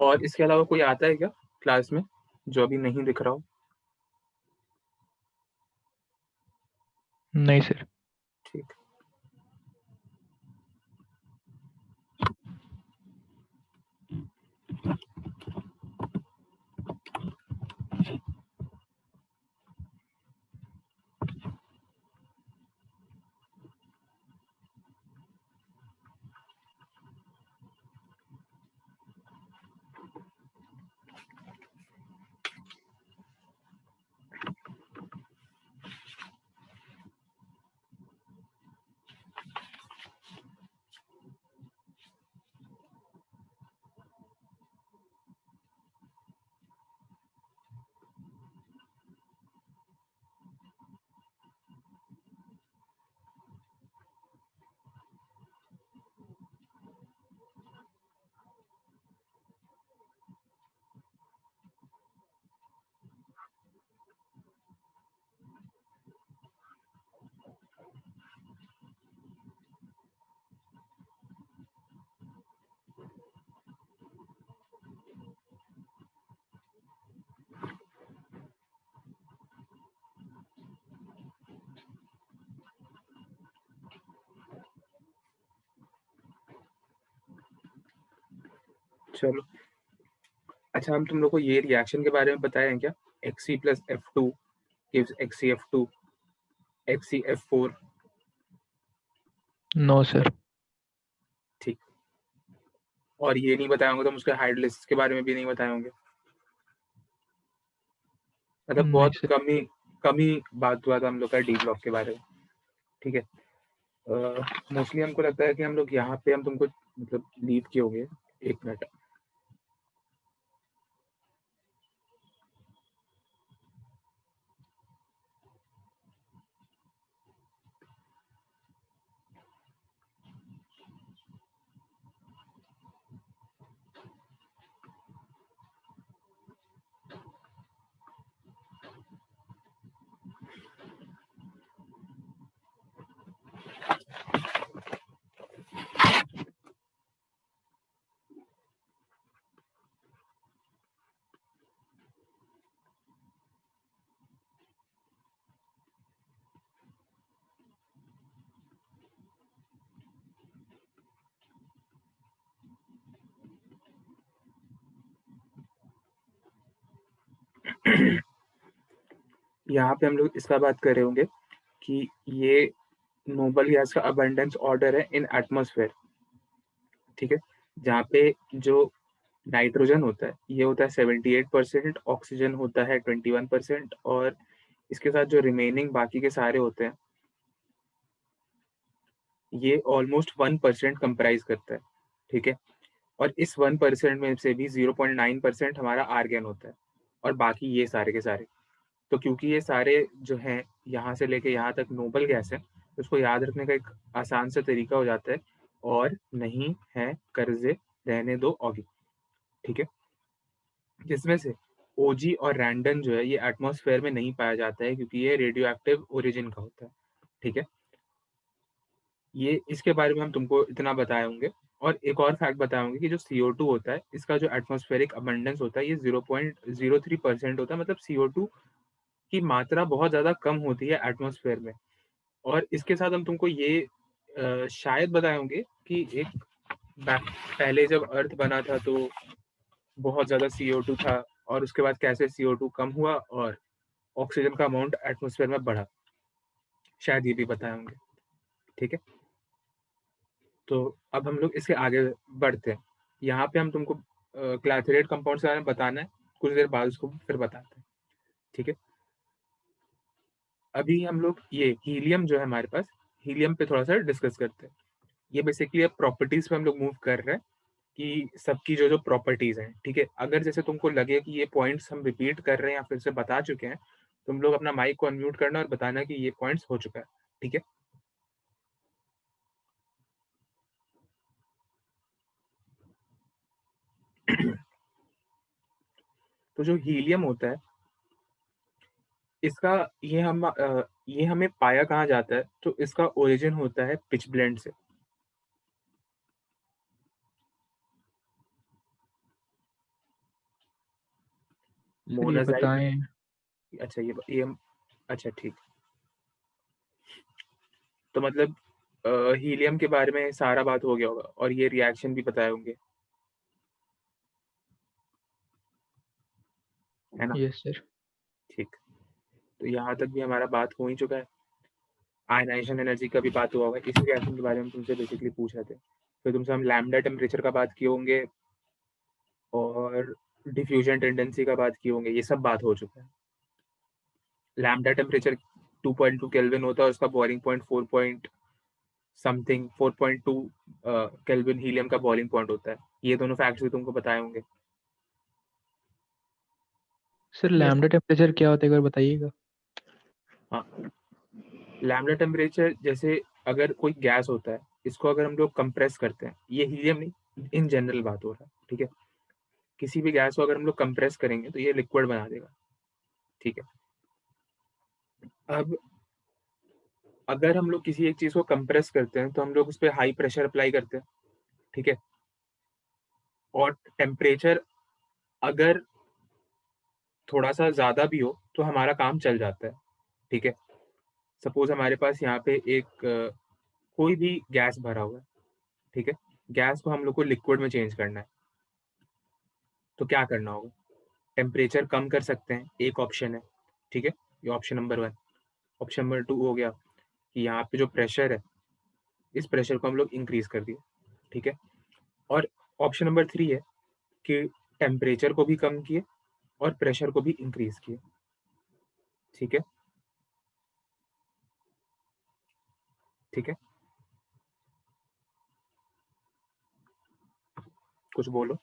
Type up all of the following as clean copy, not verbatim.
और इसके अलावा कोई आता है क्या क्लास में जो अभी नहीं दिख रहा हो? नहीं सर। ठीक। चलो, अच्छा हम तुम लोग को ये रिएक्शन के बारे में बताए हैं क्या? Xc plus F2 gives XcF2, XcF4। No sir. ठीक। और ये नहीं बताए होंगे तुम उसके हाइड्रोलिसिस के बारे में भी नहीं बताए होंगे? मतलब नहीं बहुत सर। कम ही बात हुआ था हम लोग का डी ब्लॉक के बारे में। ठीक है। मोस्टली हमको लगता है कि हम लोग यहाँ पे हम तुमको मतलब लीव किए होंगे। 1 मिनट। यहाँ पे हम लोग इसका बात कर रहे होंगे कि ये नोबल गैस का अबंडेंस ऑर्डर है इन एटमॉस्फेयर। ठीक है। जहाँ पे जो नाइट्रोजन होता है ये होता है 78%, ऑक्सीजन होता है 21%, और इसके साथ जो रिमेनिंग बाकी के सारे होते हैं ये ऑलमोस्ट 1% कंप्राइज करता है। ठीक है। और इस 1% में से भी 0.9% हमारा आर्गन होता है, और बाकी ये सारे के सारे। तो क्योंकि ये सारे जो हैं यहाँ से लेके यहाँ तक नोबल गैस है, तो उसको याद रखने का एक आसान सा तरीका हो जाता है, और नहीं है कर्जे रहने दो ऑगी। ठीक है। जिसमें से ओजी और रैंडन जो है ये एटमॉस्फेयर में नहीं पाया जाता है क्योंकि ये रेडियो एक्टिव ओरिजिन का होता है। ठीक है। ये इसके बारे में हम तुमको इतना बताए होंगे। और एक और फैक्ट बताए होंगे कि जो CO2 होता है इसका जो एटमॉस्फेरिक अबंडेंस होता है ये 0.03% होता है। मतलब CO2 की मात्रा बहुत ज़्यादा कम होती है एटमॉस्फेयर में। और इसके साथ हम तुमको ये शायद बताए होंगे कि एक पहले जब अर्थ बना था तो बहुत ज़्यादा CO2 था, और उसके बाद कैसे CO2 कम हुआ और ऑक्सीजन का अमाउंट एटमॉस्फेयर में बढ़ा। शायद ये भी बताए होंगे। ठीक है। तो अब हम लोग इसके आगे बढ़ते हैं। यहाँ पे हम तुमको क्लैथोरेट कंपाउंड्स के बारे में बताना है, कुछ देर बाद उसको फिर बताते हैं। ठीक है। अभी हम लोग ये हीलियम जो है हमारे पास, हीलियम पे थोड़ा सा डिस्कस करते हैं। ये बेसिकली अब प्रॉपर्टीज पे हम लोग मूव कर रहे हैं कि सबकी जो जो प्रॉपर्टीज हैं। ठीक है। अगर जैसे तुमको लगे कि ये पॉइंट्स हम रिपीट कर रहे हैं या फिर से बता चुके हैं, तुम लोग अपना माइक को अनम्यूट करना और बताना कि ये पॉइंट्स हो चुका है। ठीक है। तो जो हीलियम होता है इसका ये हमें पाया कहाँ जाता है, तो इसका ओरिजिन होता है पिच ब्लेंड से। सर ये मोनाजाइट, बताएं। अच्छा ये अच्छा ठीक। तो मतलब हीलियम के बारे में सारा बात हो गया होगा और ये रिएक्शन भी बताए होंगे, है ना? Yes sir. ठीक। तो यहाँ तक भी हमारा बात हो ही चुका है। आयनाइजेशन एनर्जी का भी बात हुआ होगा, इसी रिएक्शन के बारे में हम तुमसे बेसिकली पूछ रहे थे। फिर तुमसे हम लैम्डा टेम्परेचर का बात किए होंगे और डिफ्यूजन टेंडेंसी का बात किए होंगे, ये सब बात हो चुका है। लैम्डा टेम्परेचर 2.2 केल्विन होता है, उसका boiling point 4 point something 4.2 kelvin helium का बॉइलिंग पॉइंट होता है। ये दोनों फैक्ट्स भी तुमको बताए होंगे। Sir yes. लैम्डा टेम्परेचर क्या होता है, एक बार बताइएगा। हाँ, लैम्डा टेम्परेचर जैसे अगर कोई गैस होता है, इसको अगर हम लोग कंप्रेस करते हैं, ये हीलियम नहीं, इन जनरल बात हो रहा है, ठीक है? किसी भी गैस को अगर हम लोग कंप्रेस करेंगे तो ये लिक्विड बना देगा, ठीक है? अब अगर हम लोग किसी एक चीज को कंप्रेस करते हैं तो हम लोग उस पर हाई प्रेशर अप्लाई करते हैं, ठीक है? और टेम्परेचर अगर थोड़ा सा ज्यादा भी हो तो हमारा काम चल जाता है, ठीक है? सपोज हमारे पास यहाँ पे एक कोई भी गैस भरा हुआ है, ठीक है? गैस को हम लोग को लिक्विड में चेंज करना है, तो क्या करना होगा? टेम्परेचर कम कर सकते हैं, एक ऑप्शन है, ठीक है? ये ऑप्शन नंबर 1। ऑप्शन नंबर 2 हो गया कि यहाँ पे जो प्रेशर है, इस प्रेशर को हम लोग इंक्रीज कर दिए, ठीक है? और ऑप्शन नंबर 3 है कि टेम्परेचर को भी कम किए और प्रेशर को भी इंक्रीज किए, ठीक है? ठीक है, कुछ बोलो।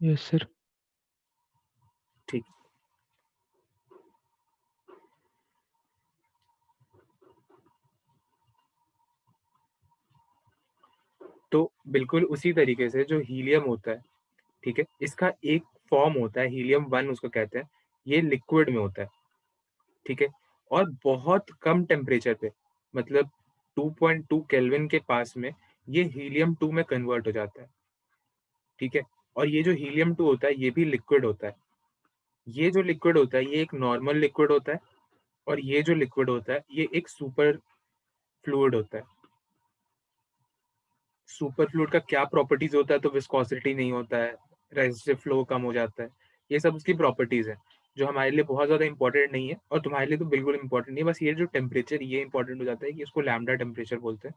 Yes sir. ठीक। तो बिल्कुल उसी तरीके से जो हीलियम होता है, ठीक है, इसका एक फॉर्म होता है, हीलियम 1 उसको कहते हैं, ये लिक्विड में होता है, ठीक है? और बहुत कम टेम्परेचर पे, मतलब 2.2 केल्विन के पास में ये हीलियम 2 में कन्वर्ट हो जाता है, ठीक है? और ये जो हीलियम 2 होता है ये भी लिक्विड होता है। ये जो लिक्विड होता है ये एक नॉर्मल लिक्विड होता है और ये जो लिक्विड होता है ये एक सुपर फ्लूइड होता है। सुपर फ्लूइड का क्या प्रॉपर्टीज होता है? तो विस्कोसिटी नहीं होता है, रेजिस्टिव फ्लो कम हो जाता है, ये सब उसकी प्रॉपर्टीज है जो हमारे लिए बहुत ज्यादा इंपॉर्टेंट नहीं है और तुम्हारे लिए तो बिल्कुल इंपॉर्टेंट नहीं है। बस ये जो टेम्परेचर ये इंपॉर्टेंट हो जाता है कि इसको लैम्डा टेम्परेचर बोलते हैं,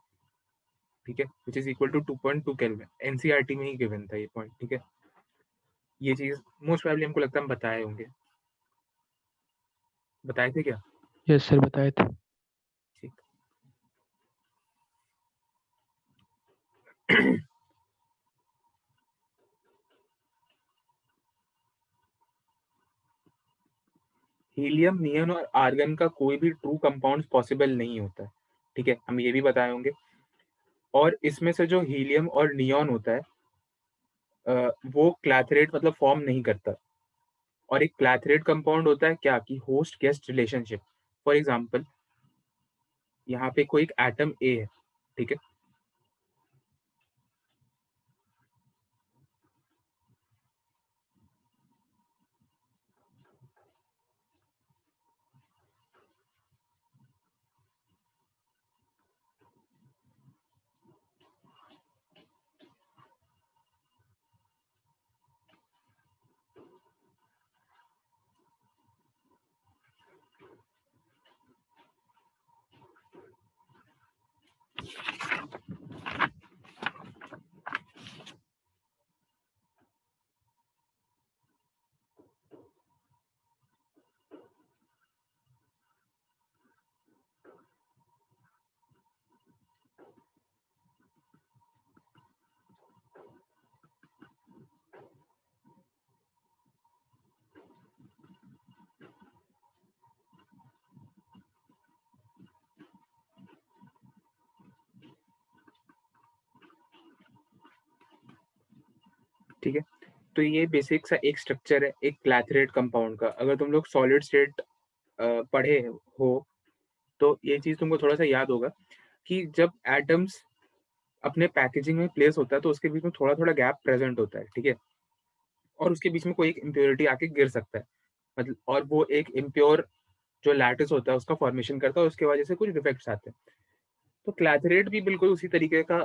ठीक है? Which is equal to 2.2 kelvin. NCERT में ही गिवन था ये पॉइंट, ठीक है? ये चीज मोस्ट प्रोबेबली हमको लगता है हम बताए होंगे, बताए थे क्या? यस सर बताए थे। ठीक। हीलियम, नियन और आर्गन का कोई भी ट्रू कंपाउंड पॉसिबल नहीं होता है, ठीक है? हम ये भी बताए होंगे। और इसमें से जो हीलियम और नियॉन होता है वो क्लैथरेट मतलब फॉर्म नहीं करता। और एक क्लैथरेट कंपाउंड होता है क्या कि host guest relationship. For example यहाँ पे कोई एक एटम ए है, ठीक है? ठीक है, तो ये बेसिक सा एक स्ट्रक्चर है एक क्लैथरेट कंपाउंड का। अगर तुम लोग सॉलिड स्टेट पढ़े हो तो ये चीज तुमको थोड़ा सा याद होगा कि जब एटम्स अपने पैकेजिंग में प्लेस होता है तो उसके बीच में थोड़ा थोड़ा गैप प्रेजेंट होता है, ठीक है? और उसके बीच में कोई एक इम्प्योरिटी आके गिर सकता है, मतलब, और वो एक इम्प्योर जो लैटिस होता है उसका फॉर्मेशन करता है और उसकी वजह से कुछ डिफेक्ट्स आते हैं। तो क्लैथरेट भी बिल्कुल उसी तरीके का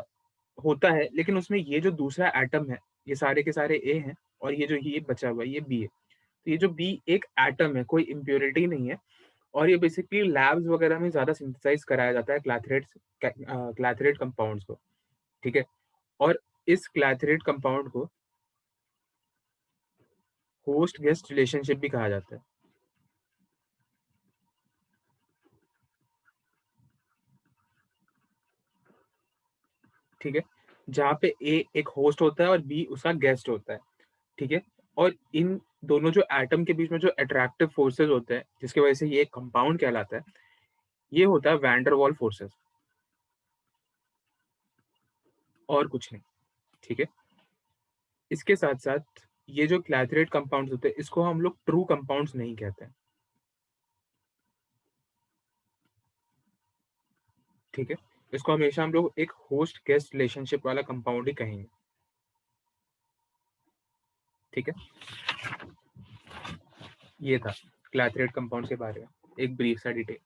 होता है, लेकिन उसमें ये जो दूसरा एटम है, ये सारे के सारे ए हैं और ये जो ये बचा हुआ है ये बी है। तो ये जो बी एक एटम है, कोई इम्प्योरिटी नहीं है, और ये बेसिकली लैब्स वगैरह में ज़्यादा सिंथेसाइज़ कराया जाता है क्लैथरेट कंपाउंड्स को, ठीक है? और इस क्लैथरेट कंपाउंड को होस्ट गेस्ट रिलेशनशिप भी कहा जाता है, ठीक है? जहाँ पे ए एक होस्ट होता है और बी उसका गेस्ट होता है, ठीक है? और इन दोनों जो एटम के बीच में जो अट्रैक्टिव फोर्सेस होते हैं, जिसकी वजह से ये एक कंपाउंड कहलाता है, ये होता है वैन डर वाल फोर्सेस, और कुछ नहीं, ठीक है? इसके साथ-साथ ये जो क्लैथरेट कंपाउंड्स होते हैं, इसको हम लोग ट्रू कंपाउंड्स नहीं कहते हैं, ठीक है? इसको हमेशा हम लोग एक होस्ट गेस्ट रिलेशनशिप वाला कंपाउंड ही कहेंगे, ठीक है? ये था क्लैथरेट कंपाउंड्स के बारे में एक ब्रीफ सा डिटेल।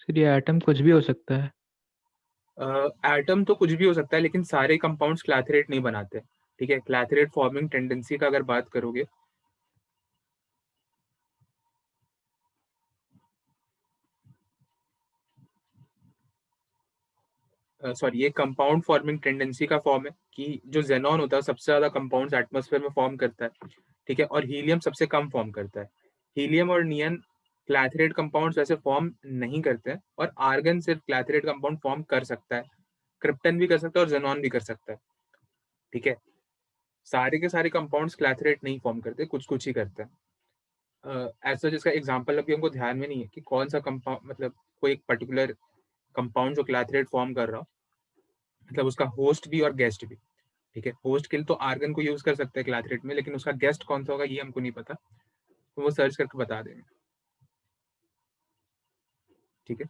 सर ये एटम कुछ भी हो सकता है? एटम तो कुछ भी हो सकता है, लेकिन सारे कंपाउंड्स क्लैथरेट नहीं बनाते, ठीक है? क्लैथरेट फॉर्मिंग टेंडेंसी का अगर बात करोगे, सॉरी, ये कंपाउंड फॉर्मिंग टेंडेंसी का फॉर्म है कि जो जेनॉन होता है सबसे ज्यादा कंपाउंड्स एटमॉस्फेयर में फॉर्म करता है, ठीक है? और हीलियम सबसे कम फॉर्म करता है। हीलियम और नियन क्लैथरेट कंपाउंड्स वैसे फॉर्म नहीं करते हैं, और आर्गन सिर्फ क्लैथरेट कंपाउंड फॉर्म कर सकता है, क्रिप्टन भी कर सकता है और जेनॉन भी कर सकता है, ठीक है? सारे के सारे कंपाउंड्स क्लैथरेट नहीं फॉर्म करते, कुछ कुछ ही करते हैं। ऐसा जिसका एग्जाम्पल अभी हमको ध्यान में नहीं है कि कौन सा कंपाउंड, मतलब कोई एक पर्टिकुलर कंपाउंड जो क्लैथरेट फॉर्म कर रहा हो, मतलब उसका होस्ट भी और गेस्ट भी, ठीक है? होस्ट के लिए तो आर्गन को यूज कर सकते हैं क्लैथरेट में, लेकिन उसका गेस्ट कौन सा होगा ये हमको नहीं पता, तो वो सर्च करके बता देंगे, ठीक है?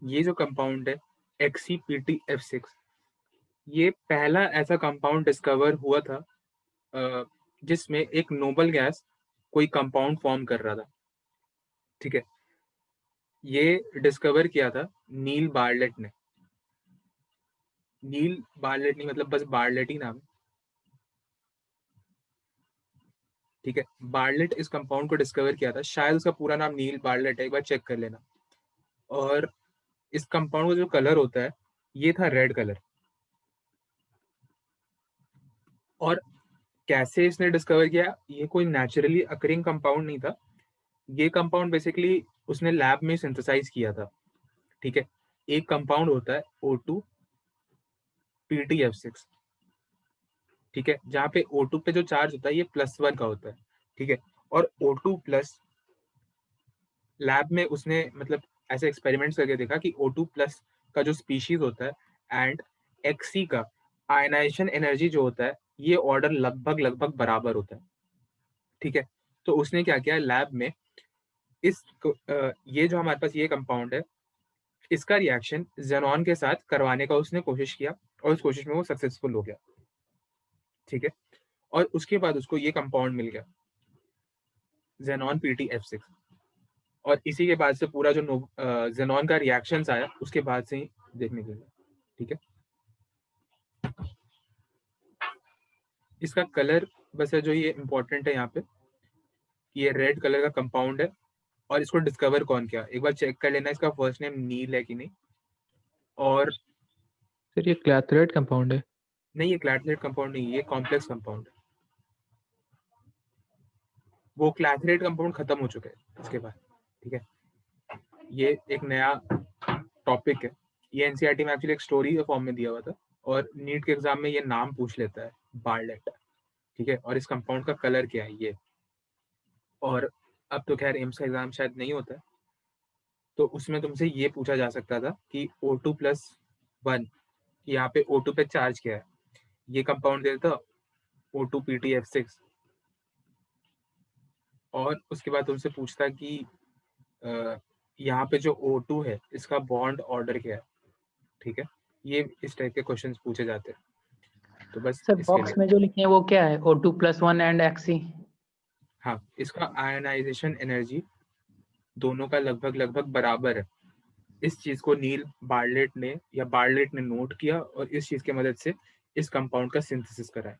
ये जो कंपाउंड है XCPTF6, ये पहला ऐसा कंपाउंड डिस्कवर हुआ था जिसमें एक नोबल गैस कोई कंपाउंड फॉर्म कर रहा था, ठीक है? ये डिस्कवर किया था नील बार्लेट ने। नील बार्लेट नहीं, मतलब बस बार्लेट ही नाम है, ठीक है? बार्लेट इस कंपाउंड को डिस्कवर किया था, शायद उसका पूरा नाम नील बार्लेट है, एक बार चेक कर लेना। और इस कंपाउंड का जो कलर होता है, ये था रेड कलर। और कैसे इसने डिस्कवर किया? ये कोई नेचुरली अकरिंग कंपाउंड नहीं था, ये कंपाउंड बेसिकली उसने लैब में सिंथेसाइज किया था, ठीक है? एक कंपाउंड होता है O2PTF6, ठीक है? जहाँ पे O2 पे जो चार्ज होता है ये +1 का होता है, ठीक है? और O2+ लैब में उसने, मतलब, ऐसे एक्सपेरिमेंट्स करके देखा कि O2+ का जो स्पीशीज होता है एंड Xc का आयनाइजेशन एनर्जी जो होता है, ये ऑर्डर लगभग लगभग बराबर होता है, ठीक है? तो उसने क्या किया लैब में, ये जो हमारे पास ये कंपाउंड है, इसका रिएक्शन ज़ेनॉन के साथ करवाने का उसने कोशिश किया, और उस कोशिश में वो सक्सेसफुल हो गया, ठीक है? और उसके बाद उसको ये कंपाउंड मिल गया, ज़ेनॉन PTF6। और इसी के बाद से पूरा जो ज़ेनॉन का रिएक्शंस आया, उसके बाद से ही देखने के लिए, ठीक है? इसका कलर बस है जो ये इम्पोर्टेंट है यहाँ पे, कि ये रेड कलर का कंपाउंड है, और इसको डिस्कवर कौन किया, एक बार चेक कर लेना इसका फर्स्ट नेम नील है कि नहीं। और सर ये क्लैथरेट कंपाउंड है? नहीं, ये क्लैथरेट कंपाउंड नहीं, ये कॉम्प्लेक्स कंपाउंड है। वो क्लैथरेट कंपाउंड खत्म हो चुके हैं इसके बाद, ठीक है? ये एक नया टॉपिक है, ये एनसीईआरटी में एक्चुअली एक स्टोरी के फॉर्म में दिया हुआ था, और नीट के एग्जाम में ये नाम पूछ लेता है, बार्लेट, ठीक है? और इस कंपाउंड का कलर क्या है ये। और अब तो खैर एम्स का एग्जाम शायद नहीं होता है, तो उसमें तुमसे ये पूछा जा सकता था कि O2+1 यहाँ पे O2 पे चार्ज क्या है, ये कंपाउंड देता O2PtF6, और उसके बाद तुमसे पूछता कि यहाँ पे जो O2 है इसका बॉन्ड ऑर्डर क्या है, ठीक है। ये इस टाइप के क्वेश्चंस पूछे जाते हैं, तो बस सर इसके बॉक्स लिए। में जो लिखे हैं वो क्या है, O2+1 एंड Xc? हाँ, इसका आयनाइजेशन एनर्जी दोनों का लगभग लगभग बराबर है। इस चीज को नील बार्लेट ने नोट किया और इस चीज की मदद से इस कंपाउंड का सिंथेसिस कराया,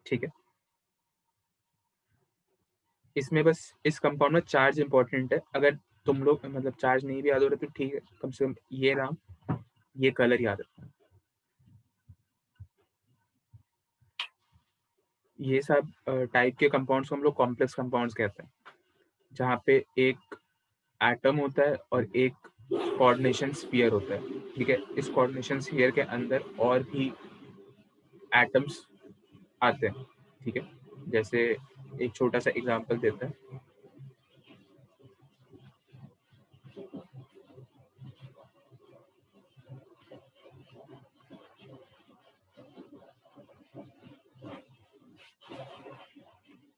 ठीक है। इसमें बस इस कंपाउंड में चार्ज इंपॉर्टेंट है। अगर तुम लोग मतलब चार्ज नहीं भी याद हो रहा तो ठीक है, कम से कम ये नाम, ये कलर याद रखना। ये सब टाइप के कंपाउंड्स को हम लोग कॉम्प्लेक्स कंपाउंड्स कहते हैं, जहाँ पे एक एटम होता है और एक कोऑर्डिनेशन स्फीयर होता है, ठीक है। इस कोऑर्डिनेशन स्फीयर के अंदर और भी एटम्स आते हैं, ठीक है। जैसे एक छोटा सा एग्जांपल देते हैं।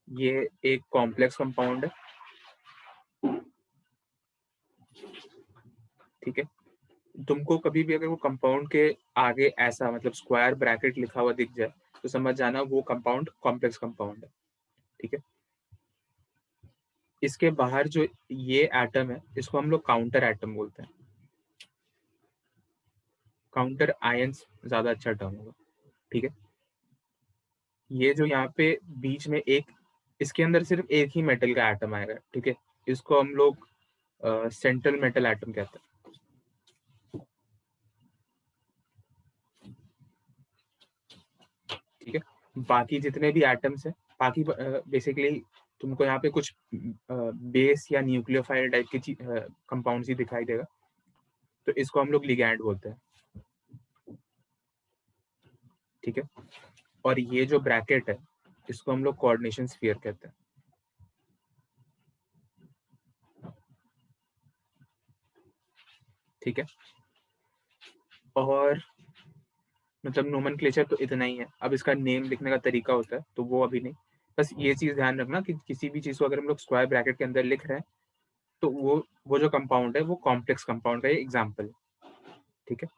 ये एक कॉम्प्लेक्स कंपाउंड है, ठीक है। तुमको कभी भी अगर वो कंपाउंड के आगे ऐसा मतलब स्क्वायर ब्रैकेट लिखा हुआ दिख जाए तो समझ जाना वो कंपाउंड कॉम्प्लेक्स कंपाउंड है, ठीक है। इसके बाहर जो ये एटम है इसको हम लोग काउंटर एटम बोलते हैं। काउंटर आयंस ज्यादा अच्छा टर्म होगा, ठीक है। ये जो यहाँ पे बीच में एक, इसके अंदर सिर्फ एक ही मेटल का एटम आएगा, ठीक है। इसको हम लोग सेंट्रल मेटल एटम कहते हैं, ठीक है। बाकी जितने भी एटम्स हैं, बाकी बेसिकली तुमको यहाँ पे कुछ बेस या न्यूक्लियोफाइल टाइप की कंपाउंड्स ही दिखाई देगा, तो इसको हम लोग लिगैंड बोलते हैं, ठीक है। और ये जो ब्रैकेट है इसको हम लोग कोऑर्डिनेशन स्फीयर कहते हैं, ठीक है। और मतलब नोमेनक्लेचर तो इतना ही है। अब इसका नेम लिखने का तरीका होता है तो वो अभी नहीं, बस ये चीज ध्यान रखना कि किसी भी चीज को अगर हम लोग स्क्वायर ब्रैकेट के अंदर लिख रहे हैं तो वो जो कंपाउंड है वो कॉम्प्लेक्स कंपाउंड का एग्जाम्पल है, ठीक है।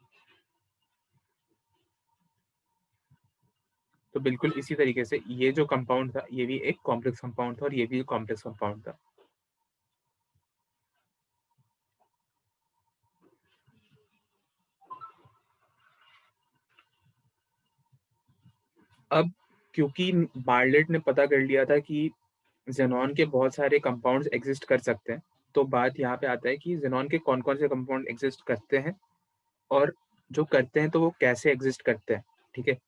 तो बिल्कुल इसी तरीके से ये जो कंपाउंड था ये भी एक कॉम्प्लेक्स कंपाउंड था और ये भी कॉम्प्लेक्स कंपाउंड था। अब क्योंकि बार्लेट ने पता कर लिया था कि जेनॉन के बहुत सारे कंपाउंड्स एग्जिस्ट कर सकते हैं, तो बात यहाँ पे आता है कि जेनॉन के कौन कौन से कंपाउंड एग्जिस्ट करते हैं और जो करते हैं तो वो कैसे एग्जिस्ट करते हैं, ठीक है।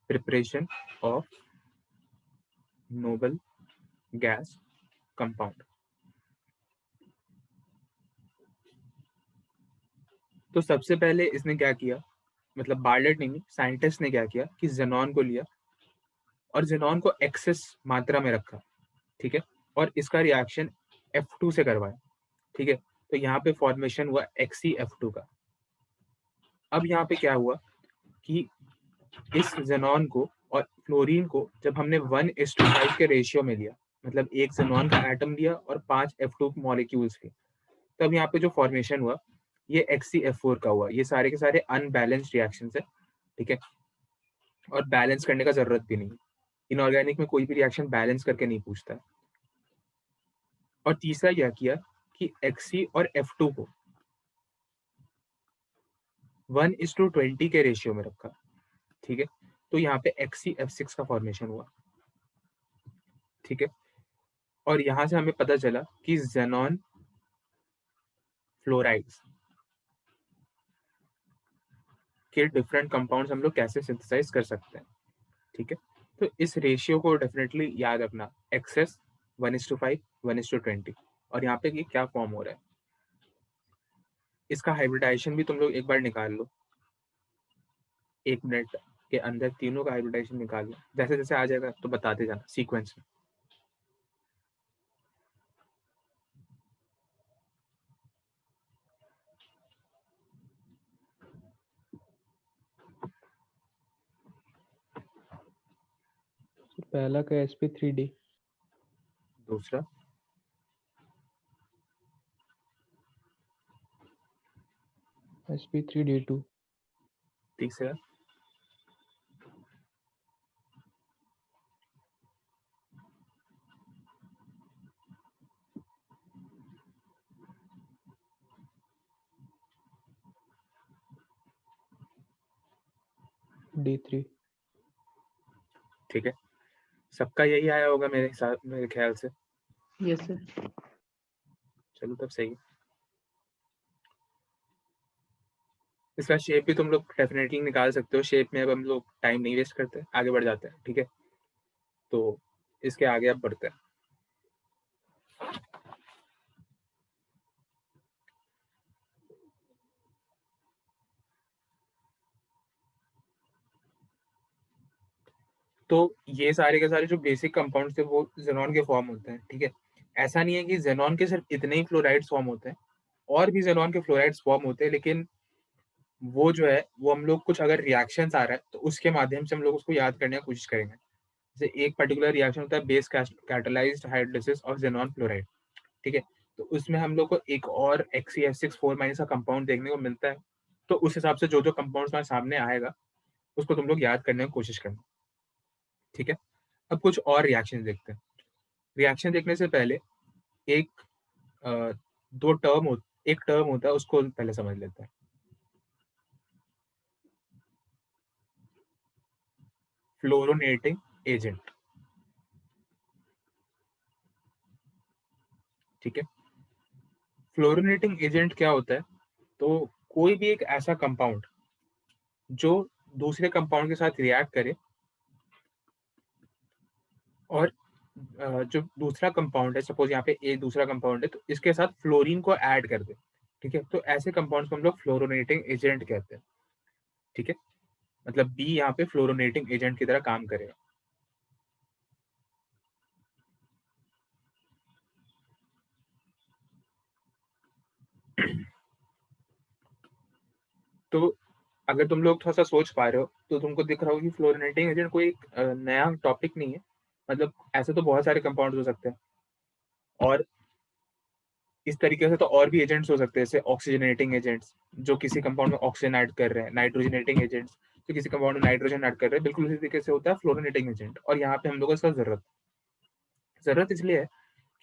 Preparation of noble gas compound. तो सबसे पहले इसने क्या किया, मतलब बार्लेट नहीं, साइंटिस्ट ने क्या किया कि जेनॉन को लिया और जेनॉन को एक्सेस मात्रा में रखा, ठीक है। और इसका रिएक्शन F2 से करवाया, ठीक है। तो यहाँ पे फॉर्मेशन हुआ XeF2 का। अब यहाँ पे क्या हुआ कि इस जेनॉन को और फ्लोरीन को जब हमने 1:5 के रेशियो में लिया, मतलब एक जेनॉन का एटम लिया और 5 F2 मॉलिक्यूल्स लिए, तब यहाँ पे जो फॉर्मेशन हुआ ये XeF4 का हुआ। ये सारे के सारे अनबैलेंस्ड रिएक्शंस है, ठीक है। और बैलेंस करने का जरूरत भी नहीं, इनऑर्गेनिक में कोई भी रिएक्शन बैलेंस करके नहीं पूछता है। और तीसरा क्या किया कि Xe और F2 को 1:20 के रेशियो में रखा, ठीक है। तो यहाँ पे XeF6 का फॉर्मेशन हुआ, ठीक है। और यहाँ से हमें पता चला कि जेनॉन फ्लोराइड्स के डिफरेंट कंपाउंड्स हम लोग कैसे सिंथेसाइज कर सकते हैं, ठीक है। तो इस रेशियो को डेफिनेटली याद रखना, एक्सेस 1:5 1:20। और यहाँ पे ये क्या फॉर्म हो रहा है, इसका हाइब्रिडाइजेशन भी तुम लोग एक बार निकाल लो, 1 मिनट के अंदर तीनों का हाइब्रिडाइजेशन निकाल लो। जैसे जैसे आ जाएगा तो बताते जाना सीक्वेंस में। पहला का sp3d, दूसरा sp3d2, तीसरा d3। ठीक है, सबका यही आया होगा मेरे हिसाब, मेरे ख्याल से। Yes sir. चलो तब सही है। इसका शेप भी तुम लोग डेफिनेटली निकाल सकते हो। शेप में अब हम लोग टाइम नहीं वेस्ट करते, आगे बढ़ जाते हैं। ठीक है, तो इसके आगे अब बढ़ते हैं। तो ये सारे के सारे जो बेसिक कंपाउंड्स थे वो जेनॉन के फॉर्म होते हैं। ठीक है, ऐसा नहीं है कि जेनॉन के सिर्फ इतने ही फ्लोराइड्स फॉर्म होते हैं, और भी जेनॉन के फ्लोराइड्स फॉर्म होते हैं, लेकिन वो जो है वो हम लोग कुछ अगर रिएक्शंस आ रहा है तो उसके माध्यम से हम लोग उसको याद करने की कोशिश करेंगे। जैसे एक पर्टिकुलर रिएक्शन होता है base catalysed hydrolysis of xenon fluoride. ठीक है, तो उसमें हम लोग को एक और XeF6 4- का कंपाउंड देखने को मिलता है। तो उस हिसाब से जो जो कंपाउंड हमारे सामने आएगा उसको तुम लोग याद करने की कोशिश करना। ठीक है, अब कुछ और रिएक्शन देखते हैं। रिएक्शन देखने से पहले एक दो टर्म हो, एक टर्म होता है उसको पहले समझ लेते हैं। फ्लोरोनेटिंग एजेंट। ठीक है, फ्लोरोनेटिंग एजेंट क्या होता है? तो कोई भी एक ऐसा कंपाउंड जो दूसरे कंपाउंड के साथ रिएक्ट करे और जो दूसरा कंपाउंड है, सपोज यहाँ पे एक दूसरा कंपाउंड है, तो इसके साथ फ्लोरीन को ऐड कर दे। ठीक है, तो ऐसे कंपाउंड्स को हम लोग फ्लोरोनेटिंग एजेंट कहते हैं। ठीक है, मतलब बी यहाँ पे फ्लोरोनेटिंग एजेंट की तरह काम करेगा। तो अगर तुम लोग थोड़ा सा सोच पा रहे हो तो तुमको दिख रहा होगा कि फ्लोरिनेटिंग एजेंट कोई एक नया टॉपिक नहीं है। मतलब ऐसे तो बहुत सारे कंपाउंड हो सकते हैं, और इस तरीके से तो और भी एजेंट्स हो सकते हैं, जैसे ऑक्सीजनेटिंग एजेंट्स जो किसी कंपाउंड में ऑक्सीजन ऐड कर रहे हैं, नाइट्रोजनेटिंग एजेंट्स जो किसी कंपाउंड में नाइट्रोजन ऐड कर रहे हैं। बिल्कुल उसी तरीके से होता है फ्लोरिनेटिंग एजेंट, और यहाँ पे हम लोग को इसका जरूरत इसलिए है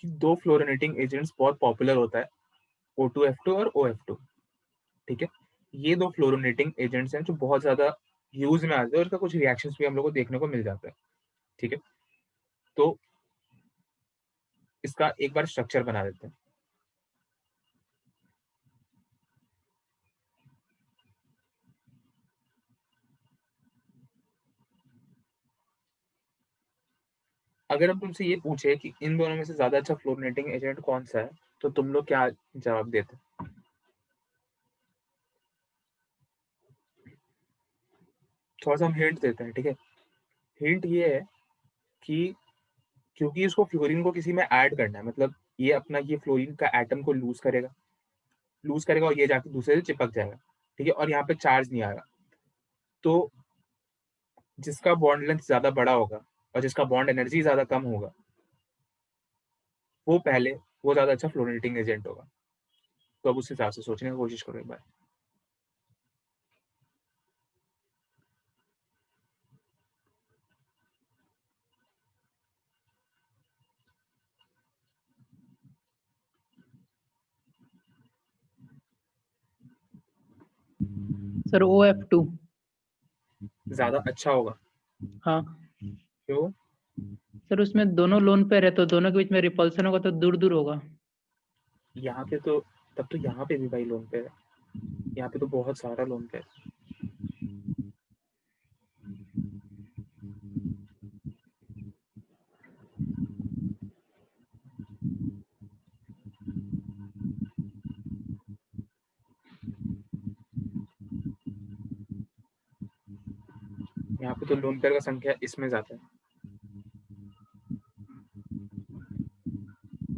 कि दो फ्लोरिनेटिंग एजेंट्स बहुत पॉपुलर होता है, O2F2 और OF2। ठीक है, ये दो फ्लोरोनेटिंग एजेंट्स हैं जो बहुत ज्यादा यूज में आते हैं, और इसका कुछ रिएक्शंस भी हम लोग को देखने को मिल जाता है। ठीक है, तो इसका एक बार स्ट्रक्चर बना देते हैं। अगर हम तुमसे ये पूछे कि इन दोनों में से ज्यादा अच्छा फ्लोरोनेटिंग एजेंट कौन सा है, तो तुम लोग क्या जवाब देते? थोड़ा सा हम हिंट देते हैं। ठीक है, हिंट ये है कि क्योंकि इसको फ्लोरीन को किसी में ऐड करना है, मतलब ये अपना ये फ्लोरीन का एटम को लूज करेगा और ये जाके दूसरे से चिपक जाएगा। ठीक है, और यहाँ पे चार्ज नहीं आएगा। तो जिसका बॉन्ड लेंथ ज्यादा बड़ा होगा और जिसका बॉन्ड एनर्जी ज्यादा कम होगा, वो ज्यादा अच्छा फ्लोरेटिंग एजेंट होगा। तो अब उस हिसाब से सोचने की कोशिश करो एक बार। Sir OF2। ज्यादा अच्छा होगा? हाँ क्यों? सर, उसमें दोनों लोन पे रहे तो दोनों के बीच में रिपल्सन होगा तो दूर दूर होगा। यहाँ पे तो, तब तो यहाँ पे भी भाई लोन पे है, यहाँ पे तो बहुत सारा लोन पे है। यहाँ पे तो लोन पेयर का संख्या इसमें ज्यादा है।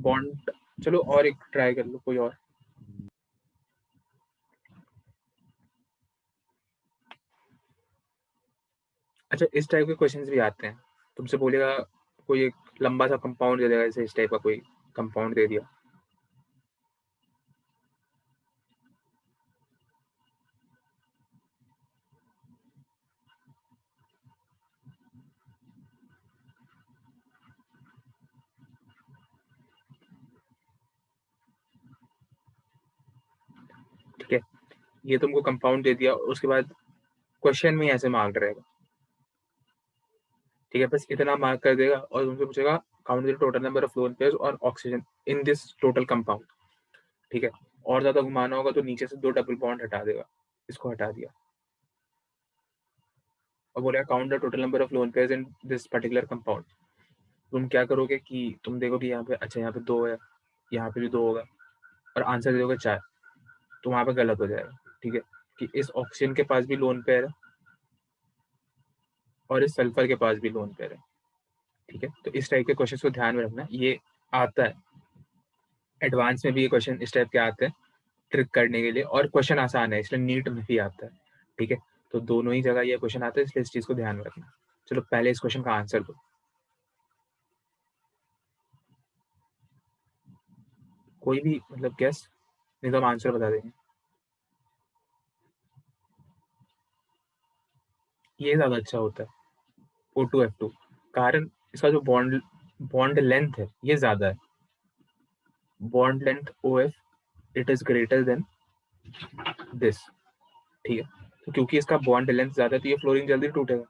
बॉन्ड, चलो और एक ट्राई कर लो कोई और। अच्छा, इस टाइप के क्वेश्चंस भी आते हैं, तुमसे बोलेगा कोई एक लंबा सा कंपाउंड दे देगा, जैसे इस टाइप का कोई कंपाउंड दे दिया, ठीक है, ये तुमको कंपाउंड दे दिया, उसके बाद क्वेश्चन में ऐसे मार्क रहेगा, ठीक है, बस इतना मार्क कर देगा और तुमसे पूछेगा count the total number of lone pairs और oxygen in this total compound, ठीक है, और ज्यादा घुमाना होगा तो नीचे से 2 डबल बॉन्ड हटा देगा, इसको हटा दिया, और बोलेगा count the total number of lone pairs in this particular compound. तुम क्या करोगे कि तुम देखो कि यहाँ पे अच्छा यहाँ पे 2 है, यहाँ पे भी 2 होगा, और आंसर दे दोगे 4, तो वहां पे गलत हो जाएगा, ठीक है, कि इस ऑक्सीजन के पास भी लोन पेयर है और इस सल्फर के पास भी लोन पेयर है, ठीक है, तो इस टाइप के क्वेश्चन को ध्यान में रखना, ये आता है एडवांस में भी, ये क्वेश्चन इस टाइप के आते हैं ट्रिक करने के लिए, और क्वेश्चन आसान है इसलिए नीट में भी आता है, ठीक है, तो दोनों ही जगह ये क्वेश्चन आता है, इसलिए इस चीज को ध्यान में रखना। चलो पहले इस क्वेश्चन का आंसर दो, कोई भी मतलब गेस, नहीं तो हम आंसर बता देंगे। ये ज्यादा अच्छा होता है O2F2, कारण इसका जो बॉन्ड बॉन्ड लेंथ है ये ज्यादा है, bond length OF it is greater than this, ठीक है, तो क्योंकि इसका बॉन्ड लेंथ ज्यादा है तो ये फ्लोरीन जल्दी टूटेगा,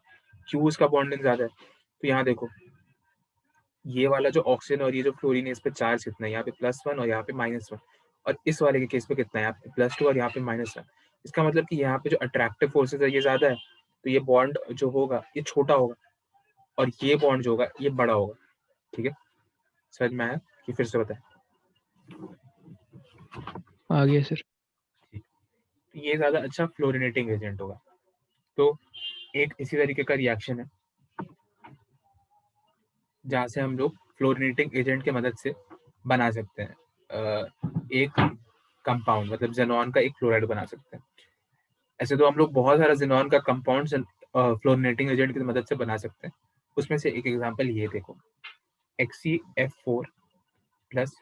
क्यों इसका बॉन्ड लेंथ ज्यादा है, तो यहाँ देखो ये वाला जो ऑक्सीजन और ये जो फ्लोरीन है इस पे चार्ज कितना है, यहाँ पे +1 और यहाँ पे -1, और इस वाले के केस पे कितना है, यहाँ पे +2 और यहाँ पे -1, इसका मतलब कि यहाँ पे जो अट्रैक्टिव फोर्सेस है ये ज्यादा है, तो ये बॉन्ड जो होगा ये छोटा होगा, और ये बॉन्ड जो होगा ये बड़ा होगा, ठीक है, समझ में आया कि फिर से बताएं। आ गया सर। तो ये ज्यादा अच्छा फ्लोरिनेटिंग एजेंट होगा, तो एक इसी तरीके का रिएक्शन है जहाँ से हम लोग फ्लोरिनेटिंग एजेंट की मदद से बना सकते हैं एक कंपाउंड, मतलब जेनॉन का एक क्लोराइड बना सकते हैं। ऐसे तो हम लोग बहुत सारा जेनॉन का कंपाउंड फ्लोरिनेटिंग एजेंट की मदद से बना सकते हैं, उसमें से एक एग्जांपल ये देखो, XeF4 plus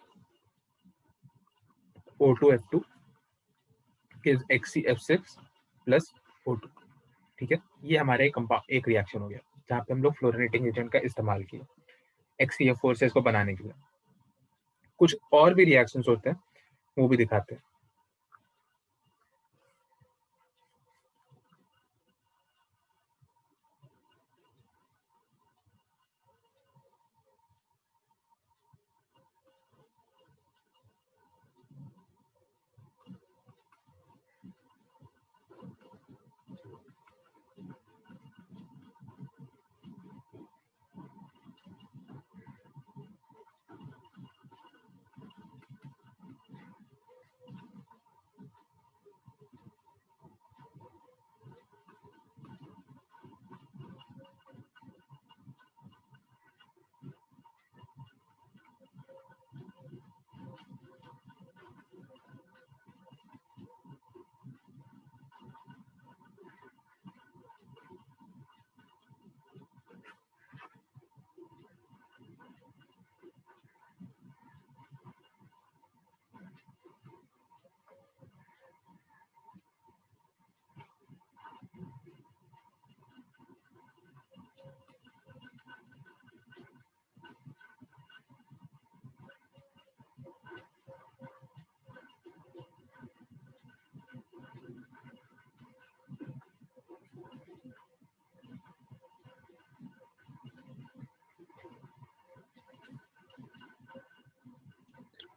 O2F2 is XeF6 plus O2, ठीक है, ये हमारा एक रिएक्शन हो गया जहाँ पे हम लोग फ्लोरिनेटिंग एजेंट का इस्तेमाल किया XeF4 से इसको बनाने के लिए। कुछ और भी रिएक्शंस होते हैं वो भी दिखाते हैं।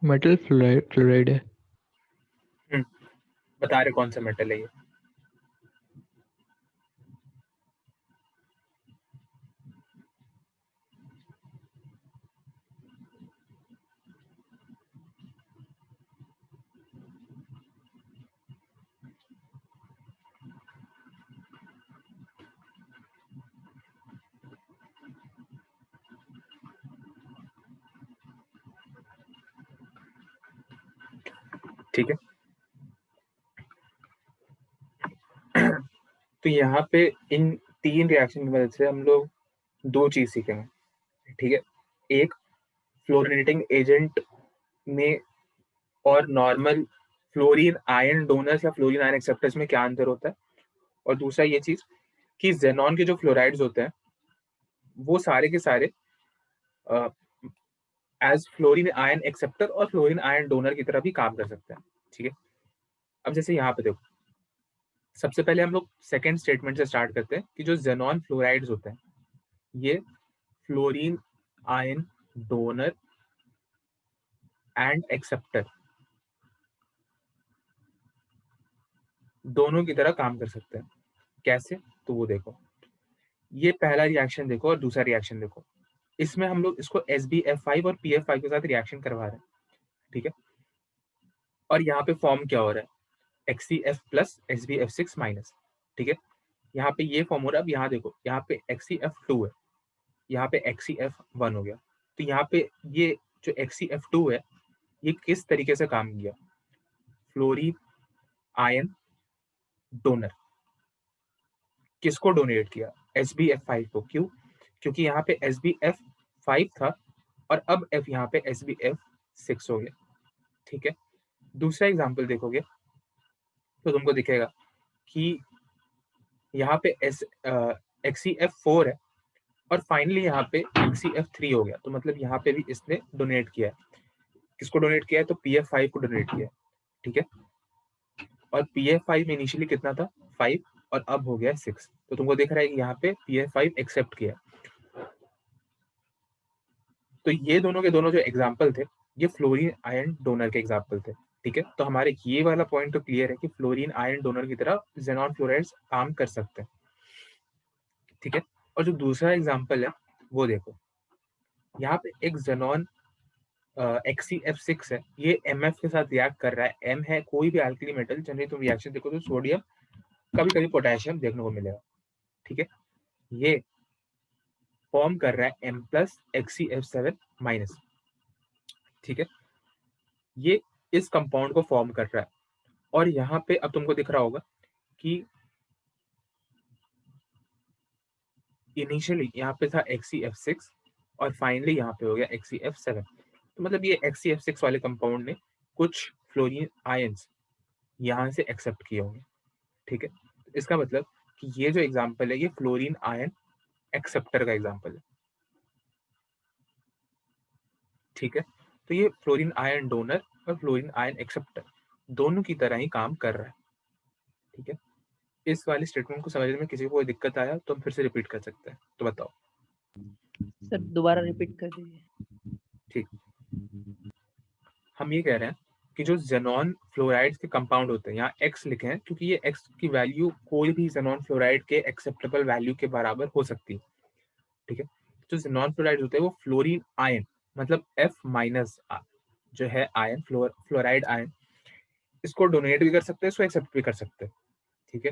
मेटल फ्लोराइड है। बता रहे कौन सा मेटल है ये, ठीक है, तो यहाँ पे इन 3 रिएक्शन की मदद से हम लोग दो चीज सीखेंगे, ठीक है। एक, फ्लोरीनेटिंग एजेंट में और नॉर्मल फ्लोरीन आयन डोनर्स या फ्लोरीन आयन एक्सेप्टर्स में क्या अंतर होता है, और दूसरा ये चीज कि जेनॉन के जो फ्लोराइड्स होते हैं वो सारे के सारे एज फ्लोरीन आयन एक्सेप्टर और फ्लोरीन आयन डोनर की तरह भी काम कर सकते हैं, ठीक है। अब जैसे यहाँ पे देखो, सबसे पहले हम लोग सेकेंड स्टेटमेंट से स्टार्ट करते हैं कि जो जेनॉन फ्लोराइड्स होते हैं ये fluorine ion donor and acceptor दोनों की तरह काम कर सकते हैं। कैसे, तो वो देखो, ये पहला रिएक्शन देखो और दूसरा रिएक्शन देखो। इसमें हम लोग इसको SbF5 और PF5 के साथ रिएक्शन करवा रहे हैं, ठीक है। और यहाँ पे फॉर्म क्या हो रहा है, XCF प्लस SbF6 माइनस, ठीक है। यहाँ पे ये फॉर्म हो रहा है। अब यहाँ देखो, यहाँ पे XCF2 है, यहाँ पे XCF1 हो गया। तो यहाँ पे ये जो XCF2 है ये किस तरीके से काम किया, फ्लोरीन आयन डोनर। किसको डोनेट किया, SbF5 को। क्यों, क्योंकि यहाँ पे SbF5 था और अब F यहाँ पे SbF6 हो गया, ठीक है। दूसरा एग्जाम्पल देखोगे तो तुमको दिखेगा कि यहाँ पे XCF4 है और फाइनली यहाँ पे XCF3 हो गया। तो मतलब यहाँ पे भी इसने डोनेट किया है। किसको डोनेट किया है, तो PF5 को डोनेट किया है, ठीक है। और PF5 में इनिशियली कितना था, 5, और अब हो गया 6। तो तुमको दिख रहा है कि यहाँ पे PF5 एक्सेप्ट किया। तो ये दोनों के दोनों जो एग्जाम्पल थे ये फ्लोरीन आयन डोनर के एग्जाम्पल थे, ठीक है। तो हमारे ये वाला पॉइंट तो क्लियर है कि फ्लोरीन आयन डोनर की तरह जेनॉन फ्लोराइड्स काम कर सकते हैं, ठीक है। और जो दूसरा एग्जाम्पल है वो देखो, यहाँ पे एक जेनॉन XCF6 है, ये MF के साथ रिएक्ट कर रहा है। M है कोई भी अल्कली मेटल, जनरली तुम रिएक्शन देखो तो सोडियम, कभी कभी पोटेशियम देखने को मिलेगा, ठीक है। ये फॉर्म कर रहा है M प्लस XCF7 माइनस, ठीक है। ये इस कंपाउंड को फॉर्म कर रहा है। और यहाँ पे अब तुमको दिख रहा होगा कि इनिशियली यहाँ पे था XCF6 और फाइनली यहाँ पे हो गया XCF7। तो मतलब ये XCF6 वाले कंपाउंड ने कुछ फ्लोरीन आयंस यहाँ से एक्सेप्ट किए होंगे, ठीक है। इसका मतलब कि ये जो एग्जांपल है ये फ्लोरीन आयन एक्सेप्टर का एग्जांपल है, ठीक है। तो ये फ्लोरीन आयन डोनर और फ्लोरीन आयन एक्सेप्टर दोनों की तरह ही काम कर रहा है, ठीक है। इस वाले स्टेटमेंट को समझने में किसी को कोई दिक्कत आया तो हम फिर से रिपीट कर सकते हैं, तो बताओ। सर दोबारा रिपीट कर दीजिए। ठीक, हम ये कह रहे हैं कि जो जेनॉन फ्लोराइड्स के कंपाउंड होते हैं, यहाँ X लिखे हैं क्योंकि ये X की वैल्यू कोई भी जेनॉन फ्लोराइड के एक्सेप्टेबल वैल्यू के बराबर हो सकती है, ठीक है। जो जेनॉन फ्लोराइड होते हैं वो फ्लोरीन आयन मतलब F माइनस जो है आयन, फ्लोराइड आयन, इसको डोनेट भी कर सकते हैं, इसको एक्सेप्ट भी कर सकते हैं, ठीक है।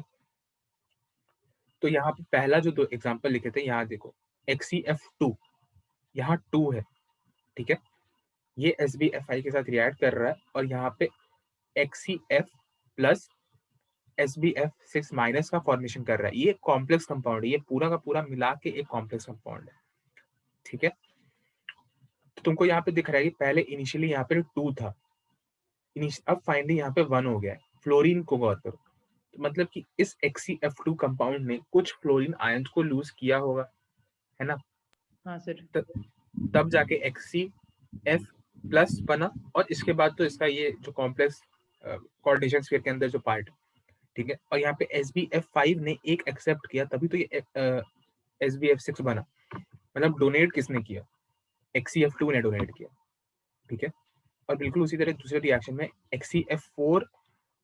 तो यहाँ पे पहला जो दो एग्जाम्पल लिखे थे, यहाँ देखो XCF2, यहाँ 2 है, ठीक है। ये SbFI के साथ रिएक्ट कर रहा है और यहाँ पे XCF प्लस SbF6 माइनस का फॉर्मेशन कर रहा है। ये कॉम्प्लेक्स कंपाउंड है, ये पूरा का पूरा मिला के एक कॉम्प्लेक्स कंपाउंड है, ठीक है। तो तुमको यहाँ पे दिख रहा है कि पहले इनिशियली यहाँ पे 2 था, अब फाइनली यहाँ पे 1 हो गया है। फ्लोरीन को गौर करो, तो मतलब कि इस XCF2 कंपाउंड ने कुछ फ्लोरीन आयंस को लूज किया होगा, है ना। हाँ सर। तब जाके XCF प्लस बना और इसके बाद तो इसका ये जो कॉम्प्लेक्स कोऑर्डिनेशन स्फीयर के अंदर जो पार्ट, ठीक है। और यहाँ पे SbF5 ने एक एक्सेप्ट किया तभी तो ये SbF6 बना। मतलब डोनेट किसने किया, XCF2 ने डोनेट किया, ठीक है। और बिल्कुल उसी तरह दूसरे रिएक्शन में XCF4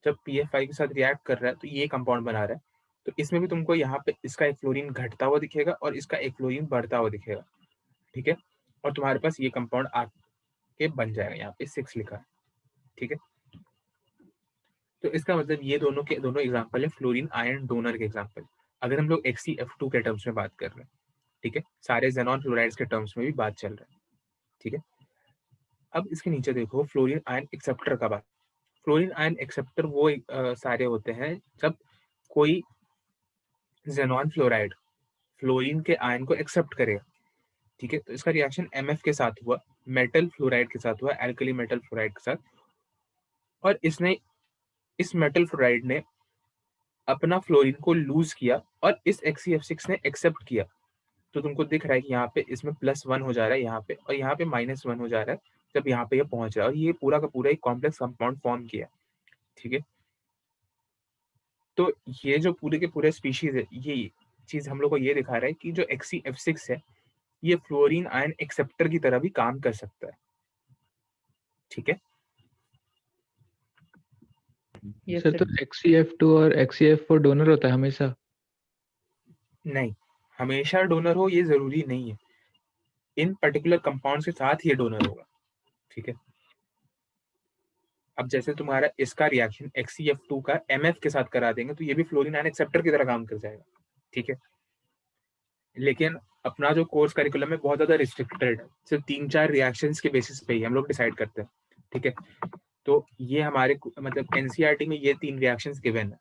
जब PF5 के साथ रिएक्ट कर रहा है तो ये कंपाउंड बना रहा है। तो इसमें भी तुमको यहाँ पे इसका एक फ्लोरीन घटता हुआ दिखेगा और इसका एक फ्लोरीन बढ़ता हुआ दिखेगा, ठीक है। और तुम्हारे पास ये कंपाउंड आके बन जाएगा, यहाँ पे 6 लिखा है, ठीक है। तो इसका मतलब ये दोनों के दोनों एग्जांपल है फ्लोरीन आयन डोनर के एग्जांपल। अगर हम लोग XCF2 के टर्म्स में बात कर रहे हैं, ठीक है, सारे जेनॉन फ्लोराइड्स के टर्म्स में भी बात चल रहा है, ठीक है। अब इसके नीचे देखो फ्लोरीन आयन एक्सेप्टर का बात। फ्लोरीन आयन एक्सेप्टर वो सारे होते हैं जब कोई जेनॉन फ्लोराइड फ्लोरीन के आयन को एक्सेप्ट करेगा, ठीक है। तो इसका रिएक्शन MF के साथ हुआ, मेटल फ्लोराइड के साथ हुआ, एल्कली मेटल फ्लोराइड के साथ, और इस मेटल फ्लोराइड ने अपना फ्लोरीन को लूज किया और इस XeF6 ने एक्सेप्ट किया। तो तुमको दिख रहा है कि यहाँ पे इसमें +1 हो जा रहा है यहाँ पे, और यहाँ पे -1 हो जा रहा है जब यहाँ पे ये पहुंच रहा है, और ये पूरा का पूरा एक कॉम्प्लेक्स कंपाउंड फॉर्म किया, ठीक है। तो ये जो पूरे के पूरे स्पीशीज है, ये चीज हम लोग को ये दिखा रहा है कि जो XeF6 है ये फ्लोरीन आयन एक्सेप्टर की तरह भी काम कर सकता है, ठीक है। Yes sir, sir. तो XeF2 और XeF4 डोनर होता है हमेशा? नहीं, हमेशा डोनर हो ये जरूरी नहीं है, इन पर्टिकुलर कंपाउंड के साथ ये डोनर होगा, ठीक है। अब जैसे तुम्हारा इसका रिएक्शन XeF2 का MF के साथ करा देंगे तो ये भी फ्लोरीन आयन एक्सेप्टर की तरह काम कर जाएगा, ठीक है। लेकिन अपना जो कोर्स करिकुलम है बहुत ज्यादा रिस्ट्रिक्टेड है, सिर्फ 3-4 रिएक्शंस के बेसिस पे ही हम लोग डिसाइड करते हैं, ठीक है। तो ये हमारे मतलब एनसीईआरटी में ये 3 रिएक्शंस गिवन है,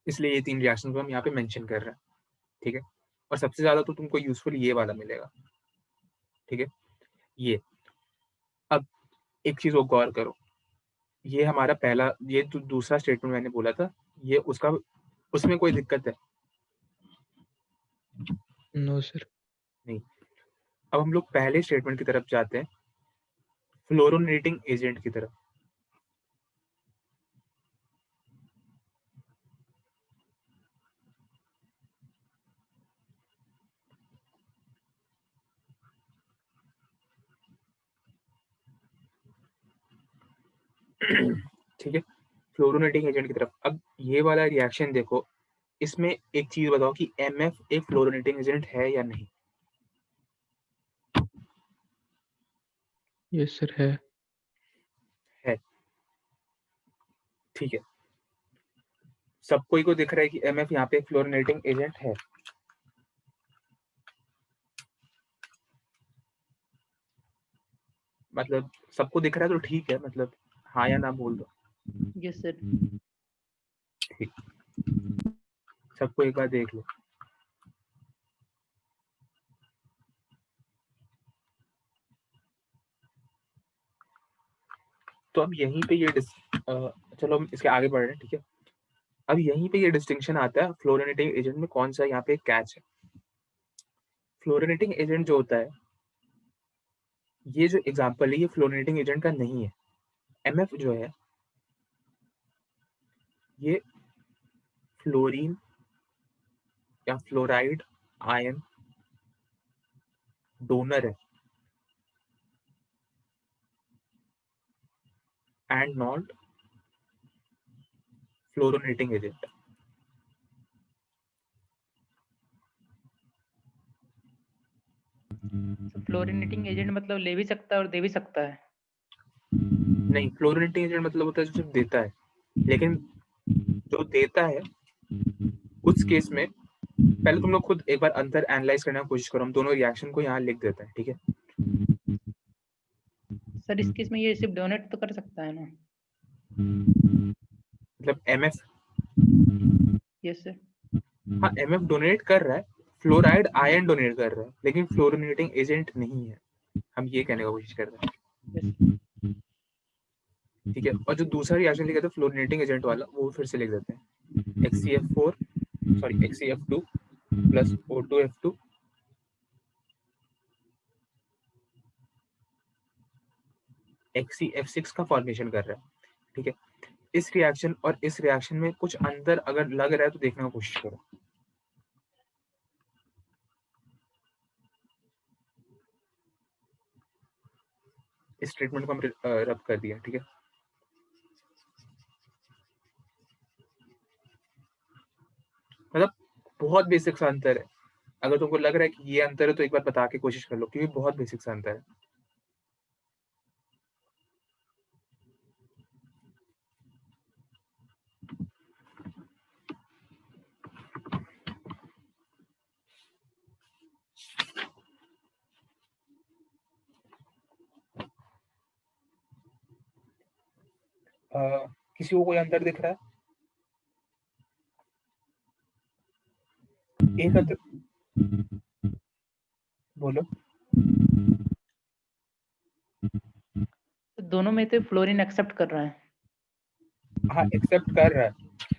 इसलिए ये 3 रिएक्शन को हम यहाँ पे मेंशन कर रहे हैं, ठीक है। और सबसे ज्यादा तो तुमको यूजफुल ये वाला मिलेगा, ठीक है। ये अब एक चीज को गौर करो, ये हमारा पहला, ये जो दूसरा स्टेटमेंट मैंने बोला था, ये उसका, उसमें कोई दिक्कत है? No sir. नहीं। अब हम लोग पहले स्टेटमेंट की तरफ जाते हैं, फ्लोरोनेटिंग एजेंट की तरफ। ठीक है, फ्लोरोनेटिंग एजेंट की तरफ। अब ये वाला रिएक्शन देखो, इसमें एक चीज बताओ कि MF एक फ्लोरोनेटिंग एजेंट है या नहीं? यस सर, है। है, ठीक है। सब कोई को दिख रहा है कि MF यहाँ पे एक फ्लोरोनेटिंग एजेंट है। मतलब सबको दिख रहा है तो ठीक है, मतलब हाँ या ना बोल दो। Yes sir. ठीक, सबको एक बार देख लो। तो अब यहीं पे ये चलो हम इसके आगे बढ़ रहे हैं, ठीक है। अब यहीं पे ये डिस्टिंक्शन आता है फ्लोरोनेटिंग एजेंट में, कौन सा यहाँ पे कैच है। फ्लोरोनेटिंग एजेंट जो होता है, ये जो एग्जांपल है ये फ्लोरोनेटिंग एजेंट का नहीं है। MF जो है ये फ्लोरीन या फ्लोराइड आयन डोनर है and not fluorinating agent. Fluorinating agent मतलब ले भी सकता है और दे भी सकता है? नहीं, फ्लोरोनेटिंग एजेंट मतलब होता है जो सिर्फ देता है, लेकिन जो देता है उस केस में पहले तुम लोग खुद एक बार अंतर एनालाइज करने की कोशिश करो। हम दोनों रिएक्शन को यहाँ लिख देते हैं, ठीक है। सर इस केस में ये सिर्फ डोनेट तो कर सकता है ना? मतलब MF, यस सर। हाँ MF डोनेट कर रहा है, फ्लोराइड आयन डोनेट कर रहा है, लेकिन फ्लोरोनेटिंग एजेंट नहीं है, हम ये कहने की कोशिश कर रहे हैं, यस। ठीक है। और जो दूसरा रिएक्शन लिखा था फ्लोरोनेटिंग एजेंट वाला, वो फिर से लिख देते हैं, XeF2 प्लस O2F2 XeF6 का फॉर्मेशन कर रहा है, ठीक है। इस रिएक्शन और इस रिएक्शन में कुछ अंतर अगर लग रहा है तो देखने की कोशिश करो। इस ट्रीटमेंट को हम रब कर दिया, ठीक है। मतलब बहुत बेसिक सा अंतर है, अगर तुमको लग रहा है कि ये अंतर है तो एक बार बता के कोशिश कर लो, क्योंकि बहुत बेसिक सा अंतर है। किसी को कोई अंतर दिख रहा है? एक अंतर, बोलो। तो दोनों में से फ्लोरीन एक्सेप्ट कर रहा है, हाँ एक्सेप्ट कर रहा है,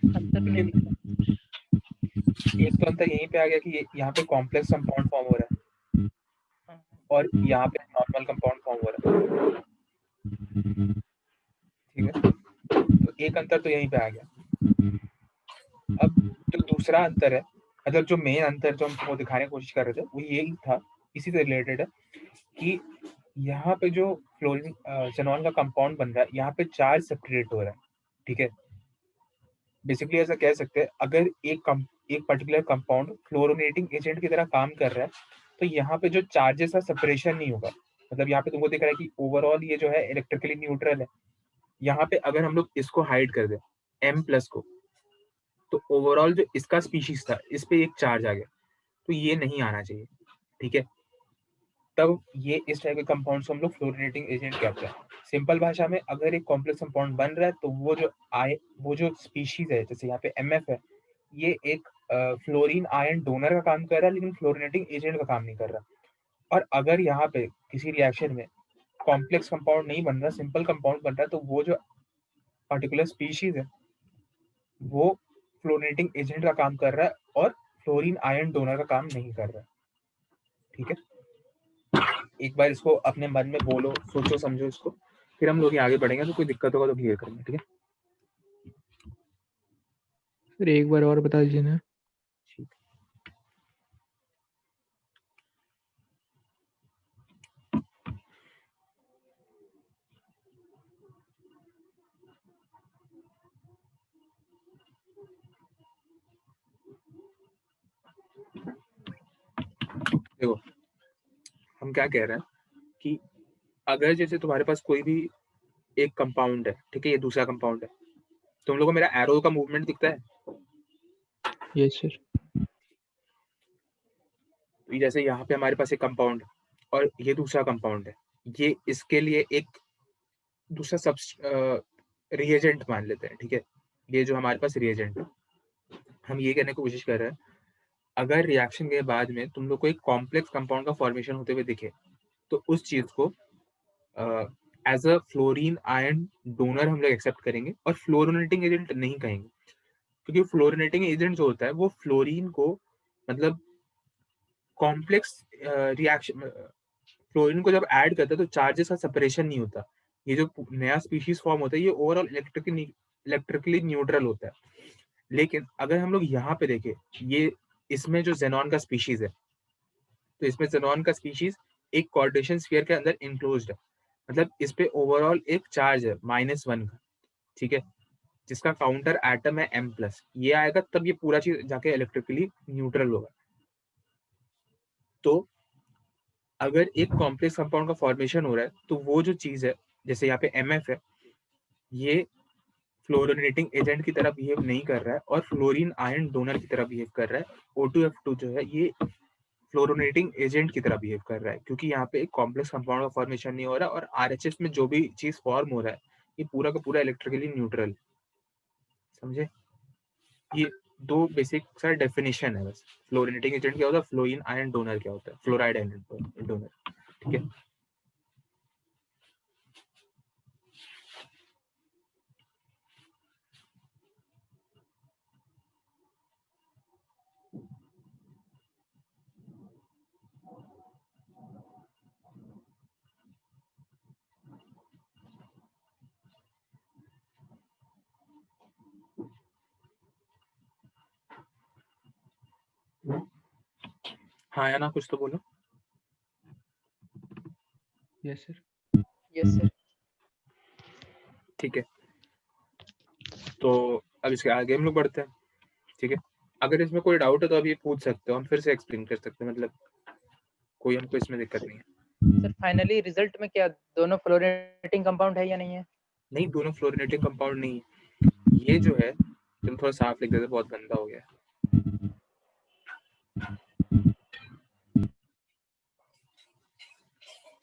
अंतर तो नहीं लेकिन दिख रहा। एक तो अंतर यहीं पे आ गया कि यहाँ पे कॉम्प्लेक्स कंपाउंड फॉर्म हो रहा है हाँ, और यहाँ पे नॉर्मल कंपाउंड फॉर्म हो रहा है, ठीक है। तो एक अंतर तो यहीं पे आ गया। अब जो दूसरा अंतर है, मतलब जो मेन अंतर जो हम तुमको दिखाने की कोशिश कर रहे थे वो यही था, इसी से रिलेटेड है कि यहाँ पे जो फ्लोरीन जेनॉन का कंपाउंड बन रहा है, यहाँ पे चार्ज सेपरेट हो रहा है, ठीक है। बेसिकली ऐसा कह सकते हैं, अगर एक पर्टिकुलर कंपाउंड फ्लोरोनेटिंग एजेंट की तरह काम कर रहा है, तो यहाँ पे जो चार्जेस का सेपरेशन नहीं होगा। मतलब यहाँ पे तुमको दिख रहा है कि ओवरऑल ये जो है इलेक्ट्रिकली न्यूट्रल है। यहाँ पे अगर हम लोग इसको हाइड कर दें M+ को, तो ओवरऑल जो इसका स्पीशीज था इस पे एक चार्ज आ गया, तो ये नहीं आना चाहिए, ठीक है। तब ये इस टाइप के कंपाउंड्स को हम लोग फ्लोरिनेटिंग एजेंट कहते हैं। सिंपल भाषा में अगर एक कॉम्प्लेक्स कंपाउंड बन रहा है तो वो जो स्पीशीज है, जैसे यहाँ पे MF है, ये एक फ्लोरीन आयन डोनर का काम कर रहा है, लेकिन फ्लोरिनेटिंग एजेंट का काम नहीं कर रहा। और अगर यहाँ पे किसी रिएक्शन में कॉम्प्लेक्स कंपाउंड नहीं बन रहा, सिंपल कंपाउंड बन रहा है, तो वो जो पर्टिकुलर स्पीशीज है वो फ्लोरिनेटिंग एजेंट का काम कर रहा है और फ्लोरीन आयन डोनर का काम नहीं कर रहा है, ठीक है। एक बार इसको अपने मन में बोलो, सोचो समझो इसको, फिर हम लोग आगे बढ़ेंगे। तो कोई दिक्कत होगा तो क्लियर करेंगे, ठीक है। सर एक बार और बता दीजिए ना। ठीक। देखो हम क्या कह रहे हैं कि अगर जैसे तुम्हारे पास कोई भी एक कंपाउंड है, ठीक है, ये दूसरा कंपाउंड है, तुम लोगों को मेरा एरो का मूवमेंट दिखता है? Yes sir. तो जैसे यहाँ पे हमारे पास एक कंपाउंड है और ये दूसरा कंपाउंड है, ये इसके लिए एक दूसरा सब रिएजेंट मान लेते हैं, ठीक है। ये जो हमारे पास रिएजेंट है, हम ये कहने की कोशिश कर रहे हैं, अगर रिएक्शन के बाद में तुम लोग को एक कॉम्प्लेक्स कंपाउंड का फॉर्मेशन होते हुए दिखे, तो उस चीज को as a fluorine ion donor हम लोग एक्सेप्ट करेंगे और फ्लोरोनेटिंग एजेंट नहीं कहेंगे, क्योंकि फ्लोरोनेटिंग एजेंट जो होता है वो फ्लोरीन को, मतलब कॉम्प्लेक्स रिएक्शन, फ्लोरीन को जब ऐड करता है तो चार्जेस का सेपरेशन नहीं होता। ये जो नया स्पीशीज फॉर्म होता है ये ओवरऑल इलेक्ट्रिकली न्यूट्रल होता है। लेकिन अगर हम लोग यहाँ पे देखें, ये इसमें जो जेनॉन का स्पीशीज है, तो इसमें जेनॉन का स्पीशीज एक कोऑर्डिनेशन स्फीयर के अंदर इंक्लोज्ड है, मतलब इस पे ओवरऑल एक चार्ज है -1 का, ठीक है, जिसका काउंटर एटम है M+। ये आएगा तब ये पूरा चीज जाके इलेक्ट्रिकली न्यूट्रल होगा। तो अगर एक कॉम्प्लेक्स कंपाउंड का फॉर्मेशन हो रहा है तो वो जो चीज है, जैसे यहाँ पे MF है, ये फ्लोरोनेटिंग एजेंट की तरह बिहेव नहीं कर रहा है और फ्लोरीन आयन डोनर की तरह बिहेव कर रहा है। O2F2 जो है ये फ्लोरोनेटिंग एजेंट की तरह बिहेव कर रहा है, क्योंकि यहाँ पे एक कॉम्प्लेक्स कंपाउंड का फॉर्मेशन नहीं हो रहा और RHS में जो भी चीज फॉर्म हो रहा है ये पूरा का पूरा इलेक्ट्रिकली न्यूट्रल, समझे। ये दो बेसिक सा डेफिनेशन है बस। फ्लोरिनेटिंग एजेंट क्या होता है, फ्लोरीन आयन डोनर क्या होता है, फ्लोराइड आयन डोनर, ठीक है। हाँ या ना, कुछ तो बोलो। Yes sir. Yes sir. ठीक है, तो अब इसके आगे हम लोग बढ़ते हैं, ठीक है। अगर इसमें कोई डाउट है तो अभी पूछ सकते हो, हम फिर से एक्सप्लेन कर सकते हैं, मतलब कोई हमको इसमें दिक्कत नहीं है। सर फाइनली रिजल्ट में क्या दोनों फ्लोरेटिंग कंपाउंड है या नहीं है? नहीं, दोनों फ्लोरिनेटिंग कंपाउंड नहीं है। ये जो है, तुम थोड़ा साफ लिख देते, बहुत गंदा हो गया।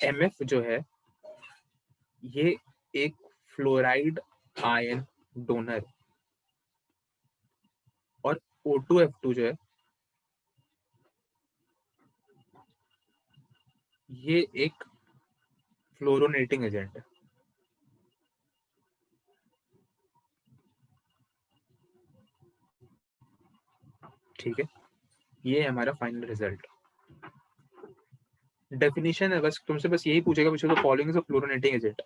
MF जो है ये एक फ्लोराइड आयन डोनर, और O2F2 जो है ये एक फ्लोरोनेटिंग एजेंट है। ठीक है, ये है हमारा फाइनल रिजल्ट। डेफिनेशन है, बस तुमसे बस यही पूछेगा तो फॉलोइंग इज अ फ्लोरोनेटिंग एजेंट।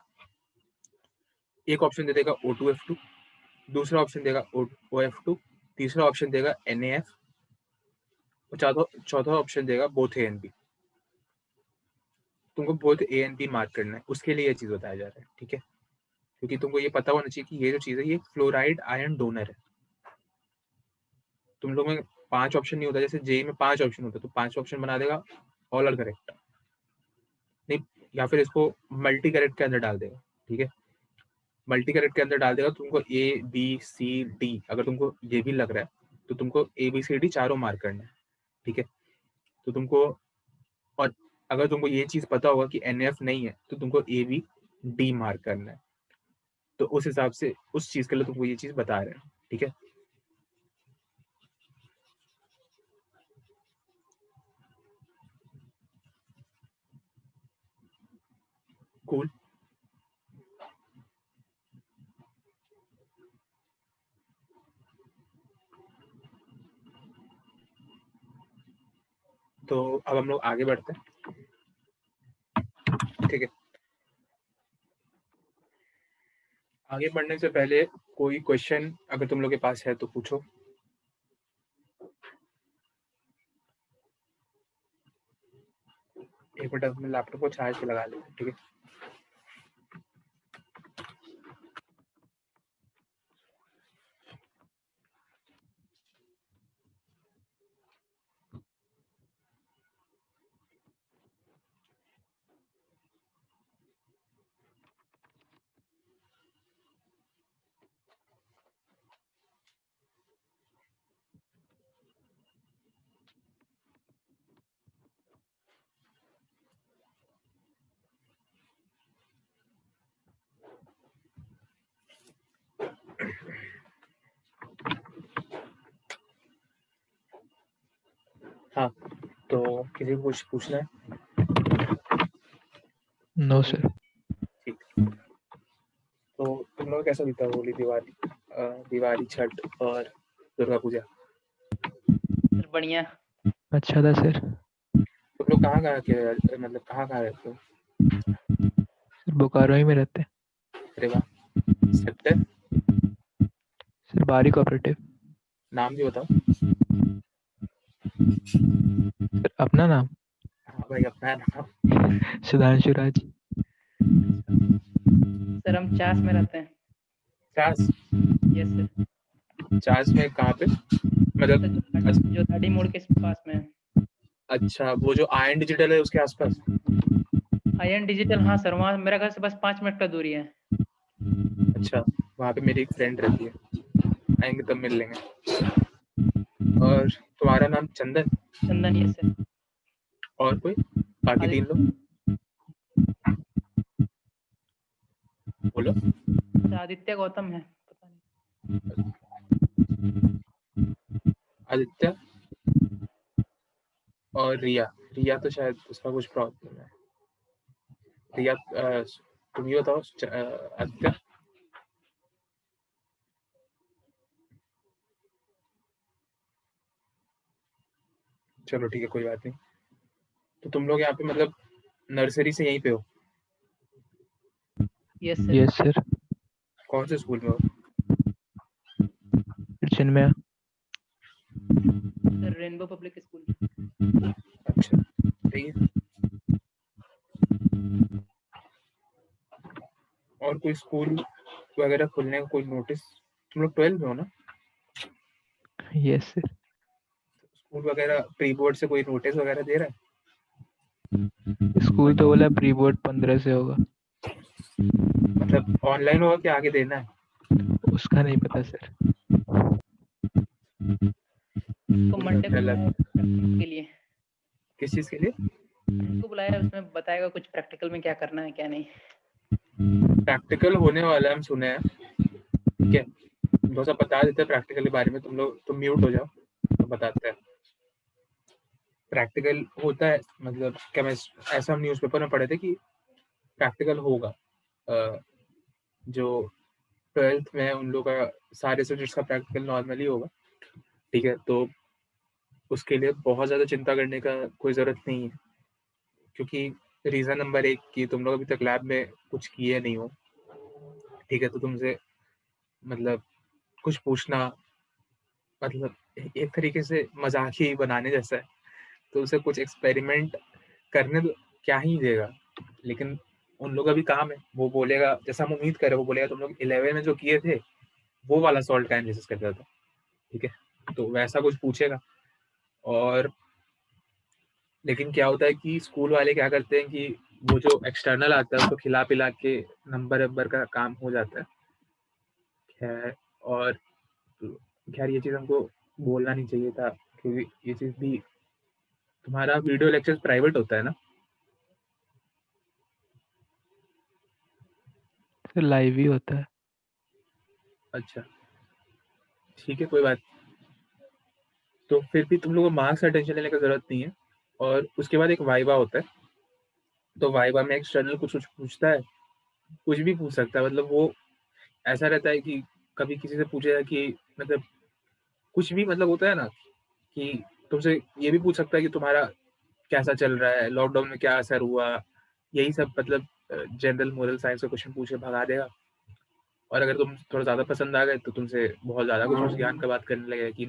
एक ऑप्शन दे देगा O2F2, दूसरा ऑप्शन देगा OF2, तीसरा ऑप्शन देगा NaF और चौथा ऑप्शन देगा बोथ A एंड B। तुमको both A and B mark करना है, उसके लिए ये चीज बताया जा रहा है। ठीक है, क्योंकि तुमको ये पता होना चाहिए कि ये जो चीज है ये फ्लोराइड आयन डोनर है। तुम लोग में 5 ऑप्शन नहीं होता, जैसे जेई में 5 ऑप्शन होता तो 5 ऑप्शन बना देगा, ऑल आर करेक्ट नहीं, या फिर इसको मल्टी करेक्ट के अंदर डाल देगा। ठीक है, मल्टी करेक्ट के अंदर डाल देगा, तुमको A B C D अगर तुमको ये भी लग रहा है तो तुमको ABCD चारों मार्क करना है। ठीक है, तो तुमको, और अगर तुमको ये चीज पता होगा कि NF नहीं है तो तुमको ABD मार्क करना है। तो उस हिसाब से उस चीज के लिए तुमको ये चीज बता रहे हैं। ठीक है, कूल। तो अब हम लोग आगे बढ़ते हैं। ठीक है, आगे बढ़ने से पहले कोई क्वेश्चन अगर तुम लोग के पास है तो पूछो। एक मिनट, अपने लैपटॉप को चार्ज पे लगा लेते हैं। ठीक है, हाँ, तो किसी को कुछ पूछना है? No sir. ठीक, तो तुम लोग कैसा बीता होली, दिवाली, छठ और दुर्गा पूजा? सर बढ़िया। अच्छा था सर। तुम लोग कहाँ के, मतलब कहाँ रहते हो? सर बोकारो ही में रहते हैं। अरे वाह, सेक्टर, सर बारी कोऑपरेटिव। नाम भी बताओ। सर अपना नाम हाँ भाई, अपना नाम। सुधांशु राज। सर हम चास में रहते हैं। चास? Yes sir. चास में कहाँ पे, मतलब? जो दाढ़ी मोड़ के पास में है। अच्छा, वो जो आयन डिजिटल है उसके आसपास? आयन डिजिटल, हाँ सर, वहाँ मेरा घर से बस 5 मिनट का दूरी है। अच्छा, वहाँ पे मेरी एक फ्रेंड रहती है, आएंगे तब मिल लेंगे। और तुम्हारा नाम चंदन? चंदन, यस सर। और कोई बाकी 3 लोग? बोलो। आदित्य गौतम है, पता नहीं। आदित्य और रिया तो शायद उसका कुछ प्रॉब्लम है। रिया, तुम ये बताओ, आदित्य? चलो ठीक है, कोई बात नहीं। तो तुम लोग यहाँ पे मतलब नर्सरी से यहीं पे हो? Yes sir. Yes sir. कौन से स्कूल में हो? Chinmaya. Sir rainbow public school. अच्छा, ठीक है। और कोई स्कूल वगैरह खुलने का कोई नोटिस? तुम लोग 12 में हो ना? Yes sir. स्कूल वगैरह प्री बोर्ड से कोई नोटिस वगैरह दे रहा है? स्कूल तो बोला प्री बोर्ड 15 से होगा। मतलब ऑनलाइन होगा कि आगे देना है? उसका नहीं पता सर। तो मंडे को बुलाया है प्रैक्टिकल के लिए। किस चीज के लिए? उसको बुलाया है, उसमें बताएगा कुछ प्रैक्टिकल में क्या करना है क्या नहीं। प्रैक्टिकल होने वाला है, हम सुने हैं। ठीक है, थोड़ा सा बता देते हैं प्रैक्टिकल के बारे में। तुम म्यूट हो जाओ, तो बताते हैं। प्रैक्टिकल होता है, मतलब केमिस्ट्री, ऐसा हम न्यूज़पेपर में पढ़े थे कि प्रैक्टिकल होगा। जो 12th में उन लोगों का सारे सब्जेक्ट्स का प्रैक्टिकल नॉर्मली होगा, ठीक है? तो उसके लिए बहुत ज़्यादा चिंता करने का कोई ज़रूरत नहीं है, क्योंकि रीज़न नंबर 1 कि तुम लोग अभी तक लैब में कुछ किए नहीं हो, ठीक है? तो तुमसे मतलब कुछ पूछना मतलब एक तरीके से मज़ाक ही बनाने जैसा है। तो उसे कुछ एक्सपेरिमेंट करने दो, क्या ही देगा? लेकिन उन लोग का भी काम है, वो बोलेगा, जैसा हम उम्मीद कर रहे हैं, वो बोलेगा तुम लोग 11 में जो किए थे, वो वाला सॉल्ट का एनालिसिस करता था, ठीक है? तो वैसा कुछ पूछेगा। और लेकिन क्या होता है कि स्कूल वाले क्या करते हैं कि वो जो एक्सटर्नल आता है उसको खिला-पिला के नंबर-वंबर का काम हो जाता है। खैर, और खैर ये चीज़ हमको बोलना नहीं चाहिए था, क्योंकि ये चीज़ भी, तुम्हारा वीडियो लेक्चर प्राइवेट होता है ना? सर लाइव ही होता है। अच्छा, ठीक है, कोई बात। तो फिर भी तुम लोगों को मार्क्स का टेंशन लेने की ज़रूरत नहीं है। और उसके बाद एक वाइवा होता है, तो वाइवा में एक्सटर्नल कुछ-कुछ पूछता है, कुछ भी पूछ सकता है, मतलब वो ऐसा रहता है कि कभी किसी से पूछेगा कि मतलब कुछ भी, मतलब होता है ना कि तुमसे ये भी पूछ सकता है कि तुम्हारा कैसा चल रहा है, लॉकडाउन में क्या असर हुआ, यही सब, मतलब जनरल मोरल साइंस का क्वेश्चन पूछ के भगा देगा। और अगर तुम थोड़ा ज़्यादा पसंद आ गए तो तुमसे बहुत ज़्यादा कुछ उस ज्ञान का बात करने लगेगा कि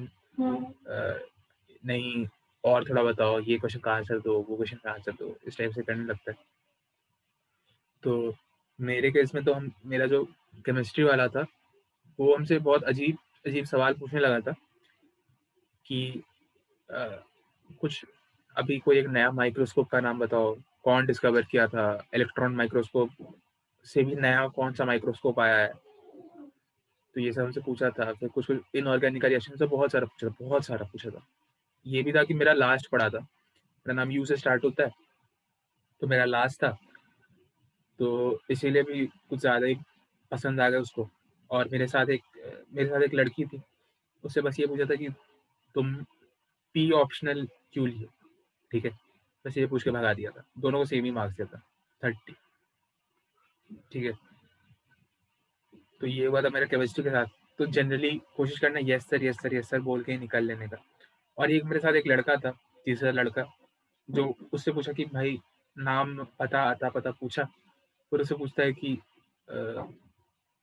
नहीं, और थोड़ा बताओ, ये क्वेश्चन का आंसर दो, वो क्वेश्चन का आंसर दो, इस टाइप से करने लगता है। तो मेरे केस में तो हम मेरा जो केमिस्ट्री वाला था, वो हमसे बहुत अजीब सवाल पूछने लगा था कि अ, कुछ अभी कोई एक नया माइक्रोस्कोप का नाम बताओ, कौन डिस्कवर किया था, इलेक्ट्रॉन माइक्रोस्कोप से भी नया कौन-सा माइक्रोस्कोप आया है। तो ये सब हमसे पूछा था, फिर कुछ-कुछ इनऑर्गेनिक रिएक्शन से बहुत सारा पूछा था। ये भी था कि मेरा लास्ट पड़ा था, मेरा नाम यू से स्टार्ट होता है, तो मेरा लास्ट था, तो इसीलिए भी कुछ ज़्यादा ही पसंद आ गया उसको। और मेरे साथ एक लड़की थी, उससे बस ये पूछा था कि तुम पी ऑप्शनल क्यों लिए? ठीक है? बस ये पूछ के भगा दिया था। दोनों को सेम ही मार्क्स दिया था, 30, ठीक है? तो ये हुआ था मेरा केमिस्ट्री के साथ। तो जनरली कोशिश करना yes sir, yes sir, yes sir बोल के ही निकाल लेने का। और एक मेरे साथ एक लड़का था, तीसरा लड़का, जो उससे पूछा कि भाई नाम, पता, अता-पता पूछा। फिर उससे पूछता है कि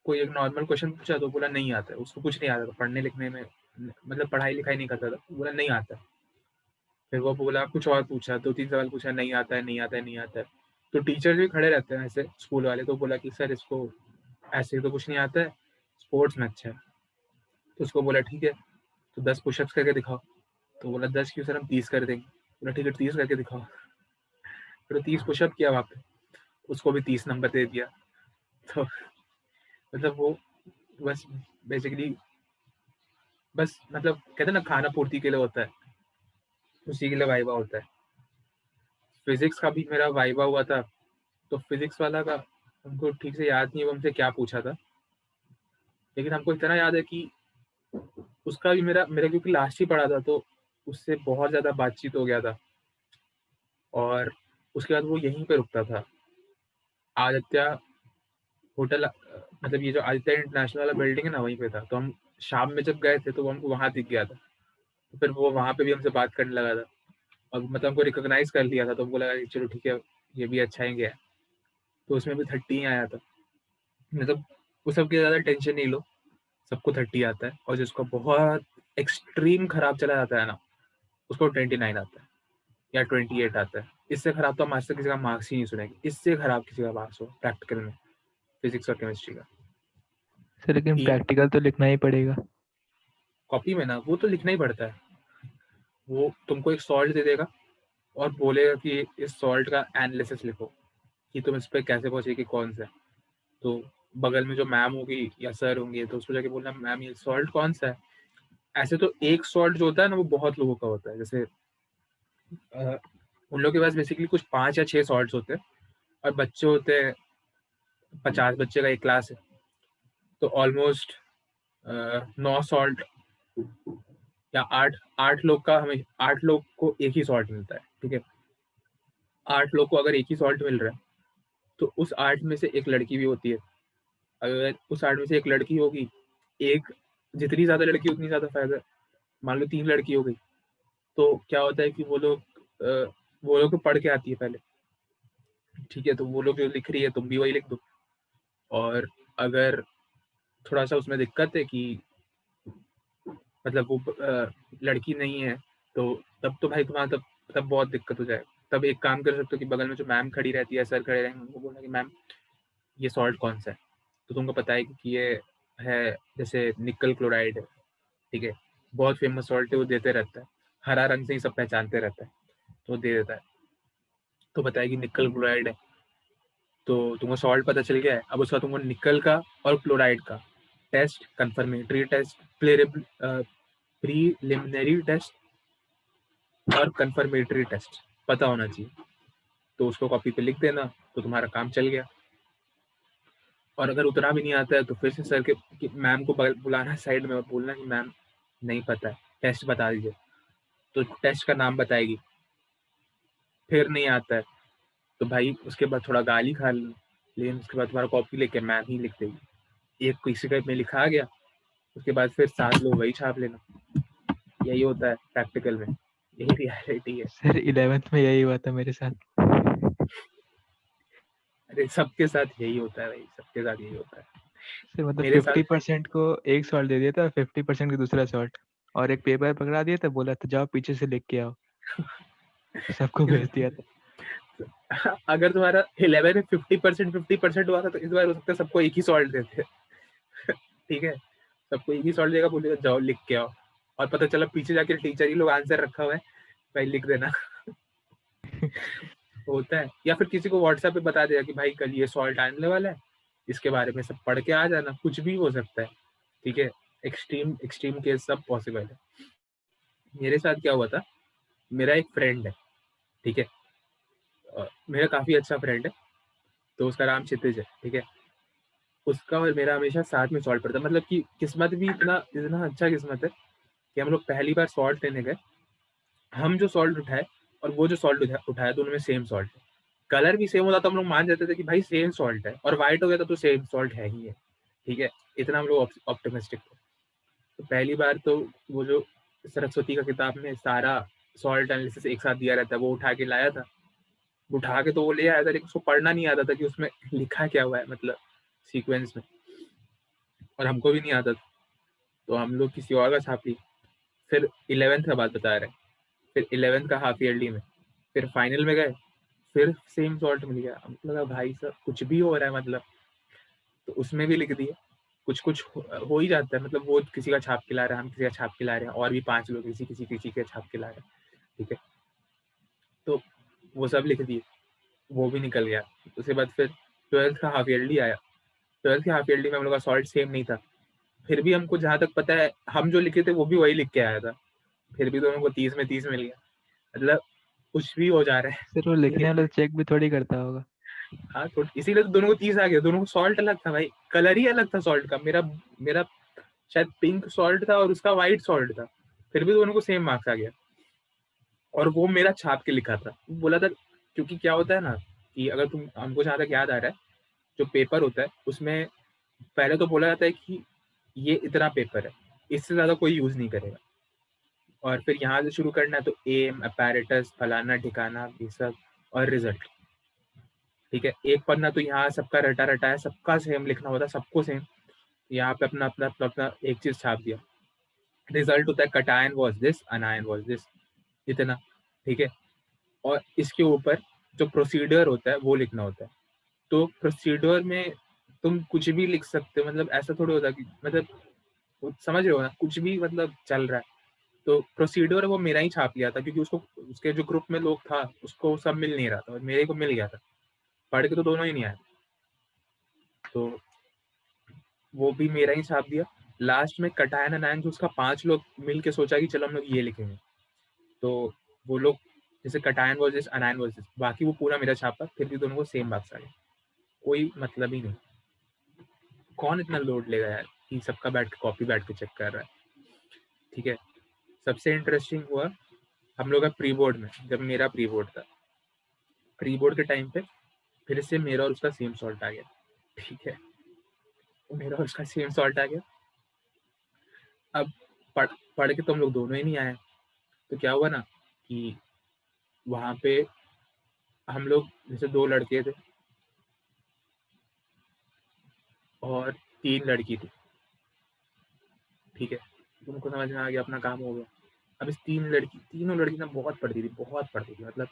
कोई एक नॉर्मल क्वेश्चन पूछा तो बोला नहीं आता है, उसको कुछ नहीं आता था पढ़ने लिखने में, मतलब पढ़ाई-लिखाई नहीं करता था, बोला नहीं आता है। फिर वो बोला कुछ और पूछा, 2-3 सवाल पूछा, नहीं आता है, नहीं आता है, नहीं आता है। तो टीचर भी खड़े रहते हैं ऐसे स्कूल वाले, तो बोला कि सर इसको ऐसे तो कुछ नहीं आता है, स्पोर्ट्स में अच्छा है। तो उसको बोला ठीक है, तो 10 पुशअप्स करके दिखाओ। तो बोला 10 क्यों सर, हम 30 कर देंगे। बोला ठीक है, 30 करके दिखाओ। फिर 30 पुशअप किया वहाँ पे, उसको भी 30 नंबर दे दिया। तो मतलब वो बस बेसिकली, बस मतलब कहते हैं ना खाना पूर्ति के लिए होता है, उसी के लिए वाइवा होता है। फिज़िक्स का भी मेरा वाइवा हुआ था, तो फिज़िक्स वाला का हमको ठीक से याद नहीं है वो हमसे क्या पूछा था। लेकिन हमको इतना याद है कि उसका भी मेरा क्योंकि लास्ट ही पड़ा था, तो उससे बहुत ज़्यादा बातचीत हो गया था। और उसके बाद वो यहीं पे रुकता था। आदित्य होटल, मतलब ये जो आदित्य इंटरनेशनल वाला बिल्डिंग है ना, वहीं पे था। तो हम शाम में जब गए थे तो वो हमको वहाँ दिख गया था। तो फिर वो वहाँ पे भी हमसे बात करने लगा था। और मतलब हमको रिकॉग्नाइज़ कर लिया था, तो हमको लगा कि चलो ठीक है, ये भी अच्छा ही गया है। तो उसमें भी 30 ही आया था। मतलब वो सब की ज़्यादा टेंशन नहीं लो, सबको 30 आता है, और जिसको बहुत एक्सट्रीम खराब चला जाता है ना, उसको 29 आता है या 28 आता है। इससे खराब तो हम आज तक किसी का मार्क्स ही नहीं सुनेंगे। इससे खराब किसी का मार्क्स हो प्रैक्टिकल में, फिज़िक्स और केमिस्ट्री का। सर लेकिन एक प्रैक्टिकल तो लिखना ही पड़ेगा। कॉपी में ना, वो तो लिखना ही पड़ता है। वो तुमको एक सॉल्ट दे देगा और बोलेगा कि इस सॉल्ट का एनालिसिस लिखो, कि तुम इस पे कैसे पहुँचे कि कौन-सा है। तो बगल में जो मैम होगी या सर होंगे, तो उसको जाके बोलना मैम ये सॉल्ट कौन-सा है? ऐसे तो एक सॉल्ट जो होता है ना, वो बहुत लोगों का होता है। जैसे अ, उन लोगों के पास बेसिकली कुछ 5 या 6 सॉल्ट्स होते हैं, और बच्चे होते हैं, 50 बच्चे का एक क्लास है। तो ऑलमोस्ट 9 सॉल्ट या 8 लोग का, हमें 8 लोग को एक ही सॉल्ट मिलता है, ठीक है। 8 लोग को अगर एक ही सॉल्ट मिल रहा है तो उस 8 में से एक लड़की भी होती है। अगर उस 8 में से एक लड़की होगी, एक जितनी ज्यादा लड़की उतनी ज्यादा फायदा। मान लो 3 लड़की हो गई, तो क्या होता है कि वो लोग तो पढ़ के आती है पहले, ठीक है, तो वो लोग जो लिख रही है तुम भी वही लिख दो। और अगर थोड़ा सा उसमें दिक्कत है कि मतलब वो लड़की नहीं है, तो तब तो भाई तुम्हारा तब बहुत दिक्कत हो जाए। तब एक काम कर सकते हो कि बगल में जो मैम खड़ी रहती है, सर खड़े रहेंगे, उनको बोलना कि मैम ये सॉल्ट कौन सा है, तो तुमको पता है कि ये है जैसे निकल क्लोराइड है, ठीक है, बहुत फेमस सॉल्ट है, वो देते रहता है, हरा रंग से ही सब पहचानते रहता है, तो वो दे देता है, तो बताएगी निकल क्लोराइड है, तो तुमको सॉल्ट पता चल गया है। अब उसका तुमको निकल का और क्लोराइड का test, confirmatory test, preliminary test और कंफर्मेटरी टेस्ट पता होना चाहिए, तो उसको कॉपी पे लिख देना, तो तुम्हारा काम चल गया। और अगर उतना भी नहीं आता है तो फिर से सर के मैम को बुलाना साइड में और बोलना कि मैम नहीं पता है, टेस्ट बता दीजिए, तो टेस्ट का नाम बताएगी। फिर नहीं आता है तो भाई उसके बाद थोड़ा गाली खा लो, लेकिन उसके बाद तुम्हारा कॉपी लेके मैम ही लिख देगी। एक किसी का में लिखा गया, उसके बाद फिर 7 लोग वही छाप लेना। यही होता है प्रैक्टिकल में, यही रियलिटी है। सर 11th में यही हुआ था मेरे साथ। अरे सबके साथ यही होता है भाई, सबके साथ यही होता है। सर मतलब मेरे साथ 50% को एक सॉल्ट दे दिया था, 50% को दूसरा सॉल्ट, और एक पेपर पकड़ा दिया था, बोला था जाओ पीछे से लिख के आओ, सबको भेज दिया था। अगर तुम्हारा 11 में 50% हुआ था तो इस बार हो सकता है सबको एक ही सॉल्ट देते। ठीक है, सबको एक ही सॉल्ट देगा, बोलेगा जाओ लिख के आओ, और पता चला पीछे जाके टीचर ही लोग आंसर रखा हुआ है, भाई लिख देना। होता है। या फिर किसी को व्हाट्सएप पे बता देगा कि भाई कल ये सॉल्ट आने वाला है, इसके बारे में सब पढ़ के आ जाना, कुछ भी हो सकता है, ठीक है। एक्सट्रीम एक्सट्रीम केस सब पॉसिबल है। मेरे साथ क्या हुआ था, मेरा एक फ्रेंड है, ठीक है, मेरा काफी अच्छा फ्रेंड है, तो उसका नाम क्षितिज है, ठीक है। उसका और मेरा हमेशा साथ में सॉल्ट पड़ता है, मतलब कि किस्मत भी इतना इतना अच्छा किस्मत है कि हम लोग पहली बार सॉल्ट लेने गए, हम जो सॉल्ट उठाए और वो जो सॉल्ट उठाया, दोनों में सेम सॉल्ट है। कलर भी सेम होता तो हम लोग मान जाते थे कि भाई सेम सॉल्ट है, और व्हाइट हो गया तो सेम सॉल्ट है ही है, ठीक है। इतना हम लोग ऑप्टिमिस्टिक थे। तो पहली बार तो वो जो सरस्वती का किताब में सारा सॉल्ट एनालिसिस एक साथ दिया रहता है, वो उठा के लाया था। उठा के तो वो ले आया था, लेकिन उसको पढ़ना नहीं आता था कि उसमें लिखा क्या हुआ है, मतलब सीक्वेंस में, और हमको भी नहीं आता था, तो हम लोग किसी और का छाप लिए। फिर 11th का बात बता रहे हैं, फिर 11th का हाफ ईयरली में, फिर फाइनल में गए, फिर सेम सॉल्ट मिल गया। हमको लगा भाई साहब कुछ भी हो रहा है, मतलब, तो उसमें भी लिख दिए। कुछ कुछ हो ही जाता है, मतलब वो किसी का छाप के ला रहा है, हम किसी का छाप के ला रहे हैं, और भी 5 लोग किसी किसी किसी के छाप के ला रहे हैं, ठीक है। तो वो सब लिख दिए, वो भी निकल गया। उसके बाद फिर 12th का हाफ ईयरली आया। 12th के हाफ ईयरली में हम लोग का सॉल्ट सेम नहीं था, फिर भी हमको जहां तक पता है हम जो लिखे थे वो भी वही लिख के आया था, फिर भी दोनों को 30 में 30 मिल गया। मतलब कुछ भी हो जा रहा है। सर वो लिखने वाला चेक भी थोड़ी करता होगा। हाँ, तो इसीलिए तो दोनों को 30 आ गया। दोनों को सॉल्ट अलग था भाई, कलर ही अलग था सॉल्ट का। मेरा मेरा शायद पिंक सॉल्ट था और उसका व्हाइट सॉल्ट था, फिर भी दोनों को सेम मार्क्स आ गया। और वो मेरा छाप के लिखा था, बोला था, क्योंकि क्या होता है ना कि अगर तुम, हमको जहाँ तक याद आ रहा है, जो पेपर होता है उसमें पहले तो बोला जाता है कि ये इतना पेपर है, इससे ज्यादा कोई यूज नहीं करेगा, और फिर यहाँ से शुरू करना है तो एम, अपैरेटस, फलाना ठिकाना, ये सब, और रिजल्ट, ठीक है। एक पन्ना तो यहाँ सबका रटा रटा है, सबका सेम लिखना होता है, सबको सेम। यहाँ पे अपना अपना अपना अपना एक चीज छाप दिया। रिजल्ट होता है cation was this, अनायन was this, इतना, ठीक है। और इसके ऊपर जो प्रोसीडर होता है वो लिखना होता है। तो प्रोसीडर में तुम कुछ भी लिख सकते हो, मतलब ऐसा थोड़ी होता कि, मतलब समझ रहे हो ना, कुछ भी मतलब चल रहा है। तो प्रोसीडर वो मेरा ही छाप लिया था, क्योंकि उसको, उसके जो ग्रुप में लोग था उसको सब मिल नहीं रहा था, और मेरे को मिल गया था। पढ़ के तो दोनों ही नहीं आए, तो वो भी मेरा ही छाप दिया। लास्ट में कटायन अनायन जो उसका 5 लोग मिल के सोचा कि चलो हम लोग ये लिखेंगे, तो वो लोग जैसे कटायन वर्सेस अनायन वर्सेस, बाकी वो पूरा मेरा छापा, फिर भी दोनों को सेम मार्क्स आ गए। कोई मतलब ही नहीं। कौन इतना लोड लेगा यार कि सबका बैठ के कॉपी बैठ के चेक कर रहा है, ठीक है। सबसे इंटरेस्टिंग हुआ हम लोग का प्री बोर्ड में, जब मेरा प्री बोर्ड था, प्री बोर्ड के टाइम पे फिर से मेरा और उसका सेम सॉल्ट आ गया, ठीक है, मेरा और उसका सेम सॉल्ट आ गया। अब पढ़ के तो हम लोग दोनों ही नहीं आए, तो क्या हुआ ना कि वहाँ पे हम लोग जैसे 2 लड़के थे और 3 लड़की थी, ठीक है, उनको समझ में आ गया, अपना काम हो गया। अब इस तीनों लड़की ना बहुत पढ़ती थी, मतलब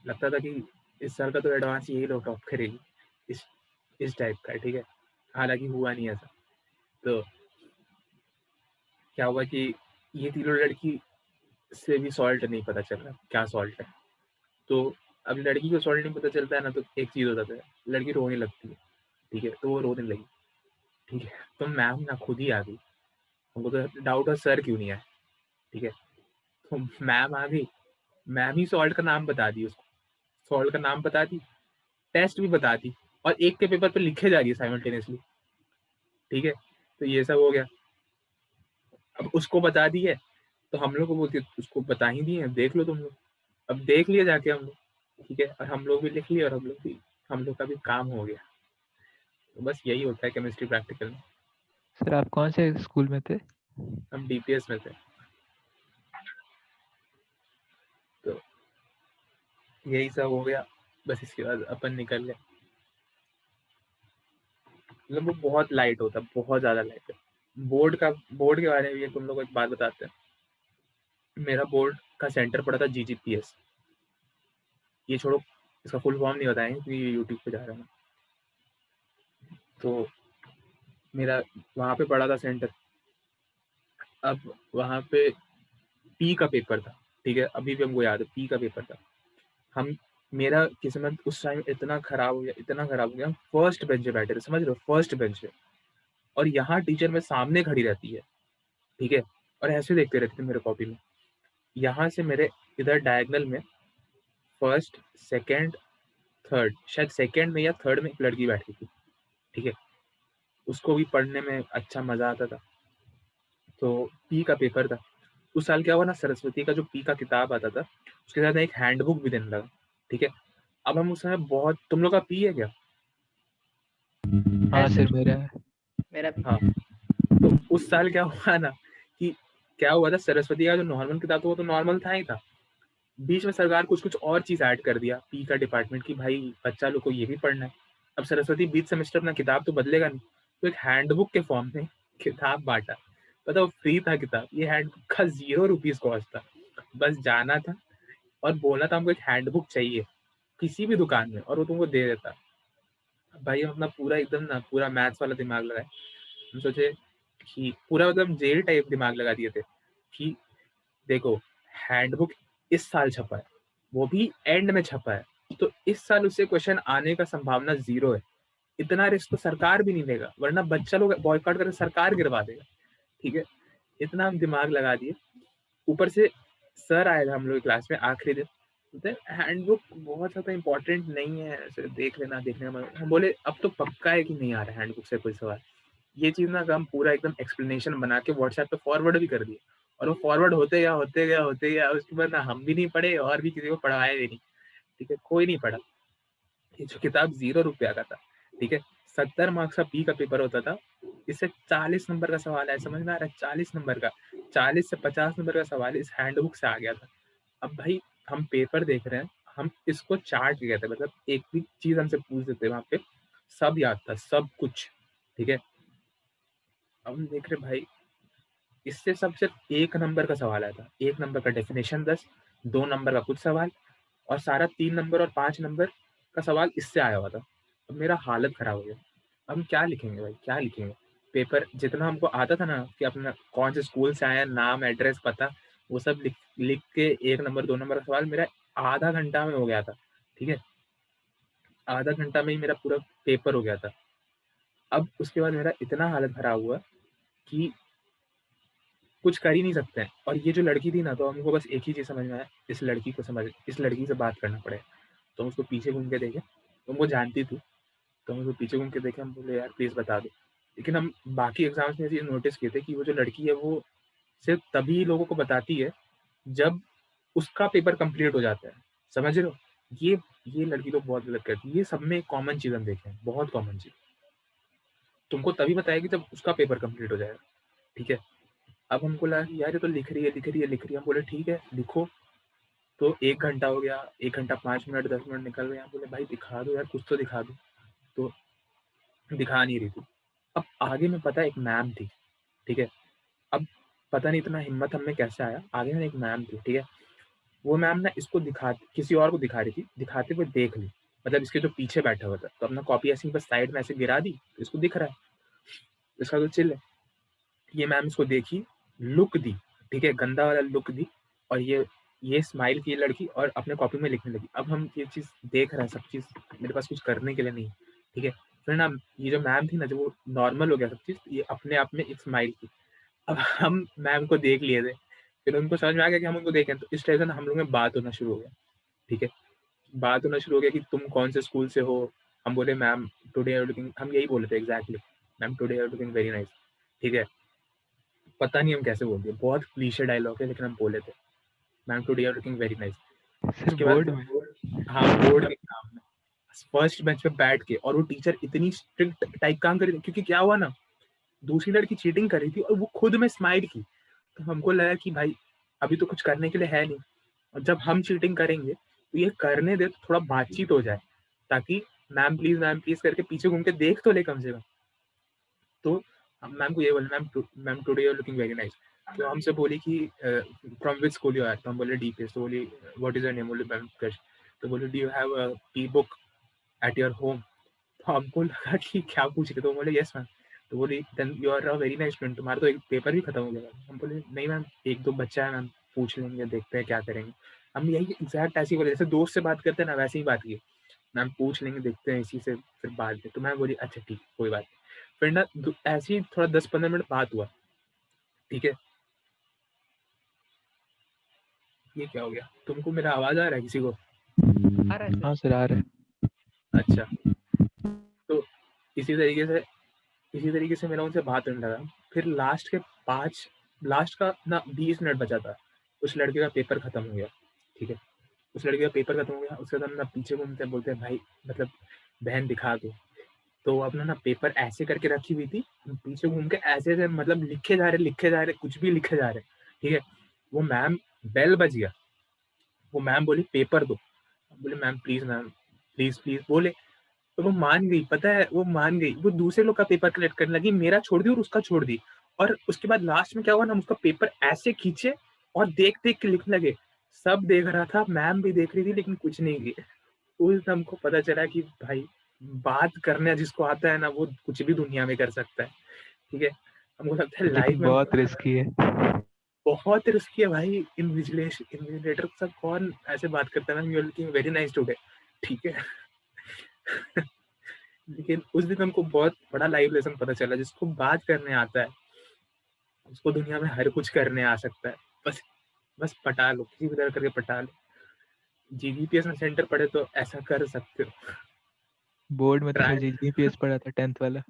लगता था कि इस साल का तो एडवांस यही लोग टॉप करेगी, इस टाइप का, ठीक है, हालांकि हुआ नहीं ऐसा। तो क्या हुआ कि ये तीनों लड़की से भी सॉल्ट नहीं पता चल रहा क्या सॉल्ट है। तो अब लड़की को सॉल्ट नहीं पता चलता है ना, तो एक चीज होता है, लड़की रोने लगती है, ठीक है, तो वो रोने लगी, ठीक है, तो मैम ना खुद ही आ गई, हमको तो डाउट है सर क्यों नहीं आए, ठीक है, तो मैम आ गई, मैम ही सॉल्ट का नाम बता दी उसको, सॉल्ट का नाम बता दी, टेस्ट भी बता दी, और एक के पेपर पे लिखे जा रही है साइमल्टेनियसली, ठीक है, तो ये सब हो गया। अब उसको बता दी है, तो हम लोग को बोलती है उसको बता ही दिए, देख लो तुम लोग। अब देख लिए जाके हम लोग, ठीक है, और हम लोग भी लिख लिए, और हम लोग का भी काम हो गया। तो बस यही होता है केमिस्ट्री प्रैक्टिकल में। सर आप कौन से स्कूल में थे? हम डीपीएस में थे। तो यही सब हो गया, बस इसके बाद अपन निकल गए। मतलब वो बहुत लाइट होता है, बहुत ज्यादा लाइट है। बोर्ड के बारे में भी तुम लोग को एक बात बताते हैं। मेरा बोर्ड का सेंटर पड़ा था जीजीपीएस, ये छोड़ो, इसका फुल फॉर्म नहीं बताएंगे क्योंकि यूट्यूब पे जा रहा है ना। तो मेरा वहां पे पड़ा था सेंटर। अब वहां पे पी का पेपर था, ठीक है, अभी भी हमको याद है, पी का पेपर था। हम मेरा किस्मत उस टाइम इतना खराब हो गया, फर्स्ट बेंच पे बैठे थे, समझ रहे हो, फर्स्ट बेंच पे, और यहाँ टीचर में सामने खड़ी रहती है, ठीक है, और ऐसे देखते रहते थे मेरे कॉपी में। यहाँ से मेरे इधर डायगनल में फर्स्ट, सेकेंड, थर्ड, शायद सेकेंड में या थर्ड में एक लड़की बैठी थी, ठीक है, उसको भी पढ़ने में अच्छा मजा आता था। तो पी का पेपर था उस साल। क्या हुआ ना, सरस्वती का जो पी का किताब आता था उसके साथ एक हैंडबुक भी देने लगा, ठीक है। अब हम उस समय बहुत, तुम लोग का पी है क्या? हाँ है सर सर, मेरा है। मेरा भी। हाँ, तो उस साल क्या हुआ ना कि क्या हुआ था, सरस्वती का जो नॉर्मल किताब था वो तो नॉर्मल था ही था, बीच में सरकार कुछ कुछ और चीज ऐड कर दिया पी का डिपार्टमेंट की, भाई बच्चा लोग को ये भी पढ़ना है। अब सरस्वती बीच सेमेस्टर अपना किताब तो बदलेगा नहीं, तो एक हैंडबुक के फॉर्म में किताब बांटा। पता वो फ्री था किताब, ये हैंडबुक का 0 रुपीज कॉस्ट था। बस जाना था और बोलना था हमको एक हैंडबुक चाहिए किसी भी दुकान में, और वो तुमको दे देता। भाई हम अपना पूरा एकदम ना पूरा मैथ्स वाला दिमाग लगाए, हम सोचे कि पूरा मतलब जेल टाइप दिमाग लगा दिए थे कि देखो, हैंडबुक इस साल छपा है, वो भी एंड में छपा है, तो इस साल उससे क्वेश्चन आने का संभावना 0 है। इतना रिस्क तो सरकार भी नहीं लेगा, वरना बच्चा लोग बॉयकॉट करके सरकार गिरवा देगा, ठीक है। इतना हम दिमाग लगा दिए। ऊपर से सर आए थे हम लोग क्लास में आखिरी दिन, बोलते हैंडबुक बहुत ज्यादा इंपॉर्टेंट नहीं है, ऐसे देख लेना। हम बोले अब तो पक्का है कि नहीं आ रहा हैंडबुक से कोई सवाल। ये चीज ना हम पूरा एकदम एक्सप्लेनेशन बना के व्हाट्सएप पे फॉरवर्ड भी कर दिए, और वो फॉरवर्ड होते गया, उसके बाद ना हम भी नहीं पढ़े और भी किसी को पढ़वाए भी नहीं, ठीक है, कोई नहीं पढ़ा। ये जो किताब 0 रुपया का था, ठीक है, 70 मार्क्स का पी का पेपर होता था, इससे 40 नंबर का सवाल है, समझ में आ रहा है, 40 नंबर का, 40 से 50 नंबर का सवाल इस हैंडबुक से आ गया था। अब भाई हम पेपर देख रहे हैं, हम इसको चाट गए थे, मतलब एक भी चीज हमसे पूछ देते वहां पे, सब याद था, सब कुछ, ठीक है। अब हम देख रहे भाई, इससे सब सिर्फ 1 नंबर का सवाल आया था, 1 नंबर का डेफिनेशन 10, 2 नंबर का कुछ सवाल, और सारा 3 नंबर और 5 नंबर का सवाल इससे आया हुआ था। अब मेरा हालत खराब हो गया, अब हम क्या लिखेंगे भाई, क्या लिखेंगे? पेपर जितना हमको आता था ना कि अपना कौन से स्कूल से आया, नाम, एड्रेस, पता, वो सब लिख के 1 नंबर 2 नंबर का सवाल मेरा आधा घंटा में हो गया था, ठीक है, आधा घंटा में ही मेरा पूरा पेपर हो गया था। अब उसके बाद मेरा इतना हालत खराब हुआ कि कुछ कर ही नहीं सकते हैं। और ये जो लड़की थी ना, तो हमको बस एक ही चीज समझ में आया, इस लड़की से बात करना पड़ेगा। तो हम उसको पीछे घूम के देखे, तो वो जानती थी, तो हम उसको पीछे घूम के देखे, हम बोले यार प्लीज बता दो। लेकिन हम बाकी एग्जाम्स में ये नोटिस किए थे कि वो जो लड़की है वो सिर्फ तभी लोगों को बताती है जब उसका पेपर कंप्लीट हो जाता है, समझ रहे हो? ये लड़की लोग बहुत गलत करती है, ये सब में एक कॉमन चीज़ हम देखे हैं, बहुत कॉमन चीज़। तुमको तभी बताएगी जब उसका पेपर कंप्लीट हो जाएगा, ठीक है? अब हमको लगा कि यार ये तो लिख रही है, हम बोले ठीक है लिखो। तो 1 घंटा हो गया, 1 घंटा 5 मिनट 10 मिनट निकल गए, हम बोले भाई दिखा दो यार, कुछ तो दिखा दो। तो दिखा नहीं रही थी। अब आगे में पता है एक मैम थी, ठीक है? अब पता नहीं इतना हिम्मत हम में कैसे आया, आगे में एक मैम थी, ठीक है? वो मैम ना इसको किसी और को दिखा रही थी, दिखाते हुए देख ली, मतलब इसके जो पीछे बैठा हुआ था, तो अपना कॉपी ऐसे ही बस साइड में ऐसे गिरा दी, तो इसको दिख रहा है, इसका तो चिल है। ये मैम इसको देखी, लुक दी, ठीक है? गंदा वाला लुक दी, और ये स्माइल की लड़की और अपने कॉपी में लिखने लगी। अब हम ये चीज़ देख रहे हैं, सब चीज़ मेरे पास कुछ करने के लिए नहीं, ठीक है? फिर ना ये जो मैम थी ना, जब वो नॉर्मल हो गया सब चीज़, ये अपने आप में एक स्माइल की। अब हम मैम को देख लिए थे, फिर उनको समझ में आ गया कि हम उनको देखें, तो इस तरह से ना हम लोग में बात होना शुरू हो गया, ठीक है? बात होना शुरू हो गया कि तुम कौन से स्कूल से हो? हम बोले ma'am today you are looking, हम यही बोले थे exactly, ma'am today you are looking very nice, ठीक है? पता नहीं हम कैसे बोल दिए, बहुत क्लीशे डायलॉग है, लेकिन हम बोले थे, ma'am today you are looking very nice. सिर्फ उसके बोर्ड बाद में। हाँ, बोर्ड के सामने फर्स्ट बेंच पे बैठ के, और वो टीचर इतनी स्ट्रिक्ट टाइप काम कर रही थी, क्योंकि क्या हुआ ना, दूसरी लड़की चीटिंग कर रही थी और वो खुद में स्माइल की। तो हमको लगा कि भाई अभी तो कुछ करने के लिए है नहीं, और जब हम चीटिंग करेंगे तो ये करने दे, तो थोड़ा बातचीत हो जाए, ताकि मैम प्लीज करके पीछे घूम के देख तो ले कम से कम। तो हम मैम को ये बोले, ma'am today you are looking very nice. तो हमसे बोली कि from which school you are, तो हम बोले डीपीएस। तो बोली व्हाट इज योर नेम, बोले मैम कृष। तो बोले do you have a e book at your home. तो हमको लगा कि क्या पूछ रहे, तो बोले यस मैम। तो बोली then you are a very nice student, तुम्हारा तो एक पेपर भी खत्म हो गया। हम बोले नहीं मैम, एक दो बच्चा है मैम, पूछ लेंगे, देखते हैं क्या करेंगे। हम यही एग्जैक्ट ऐसी बोले, जैसे दोस्त से बात करते हैं ना, वैसे ही बात की, मैम पूछ लेंगे, देखते हैं इसी से फिर बाद में। तो मैं बोली अच्छा ठीक, कोई बात नहीं। फिर ना ऐसे ही थोड़ा 10-15 मिनट बात हुआ, ठीक है? ये क्या हो गया, तुमको मेरा आवाज आ रहा है किसी को? आ रहा है हाँ सर। सर, आ रहा है। अच्छा, तो इसी तरीके से मेरा उनसे बात होने लगा। फिर लास्ट का ना 20 मिनट बचा था, उस लड़के का पेपर खत्म हो गया, ठीक है? उस लड़के का पेपर खत्म हो गया, उसके बाद हम ना पीछे घूमते हैं, बोलते हैं भाई मतलब बहन दिखा दो। तो वो अपना ना पेपर ऐसे करके रखी हुई थी, हम पीछे घूम के ऐसे मतलब लिखे जा रहे, कुछ भी लिखे जा रहे, ठीक है? वो मैम, बेल बज गया, वो मैम बोली पेपर दो। बोले मैम प्लीज प्लीज बोले। तो वो मान गई, पता है, वो मान गई, वो दूसरे लोग का पेपर कलेक्ट करने लगी, मेरा छोड़ दी और उसका छोड़ दी। और उसके बाद लास्ट में क्या हुआ ना, हम उसका पेपर ऐसे खींचे और देख देख के लिखने लगे। सब देख रहा था, मैम भी देख रही थी, लेकिन कुछ नहीं की। उस दिन हमको पता चला कि भाई बात करना जिसको आता है ना, वो कुछ भी दुनिया में कर सकता है, ठीक है? हमको लगता है लाइफ लेकिन में बहुत रिस्की है। बहुत रिस्की है भाई। इन्विजिलेटर के साथ कौन ऐसे बात करता है, ma'am you are looking very nice today, ठीक है? लेकिन उस दिन हमको बहुत बड़ा लाइफ लेसन पता चला, जिसको बात करने आता है उसको दुनिया में हर कुछ करने आ सकता है। बस बस पटा लो, किसी भी तरह करके पटा लो। जीबीपीएस में सेंटर पड़े तो ऐसा कर सकते हो। बोर्ड में तो सर ट्राई जीपीएस पढ़ा था 10th वाला।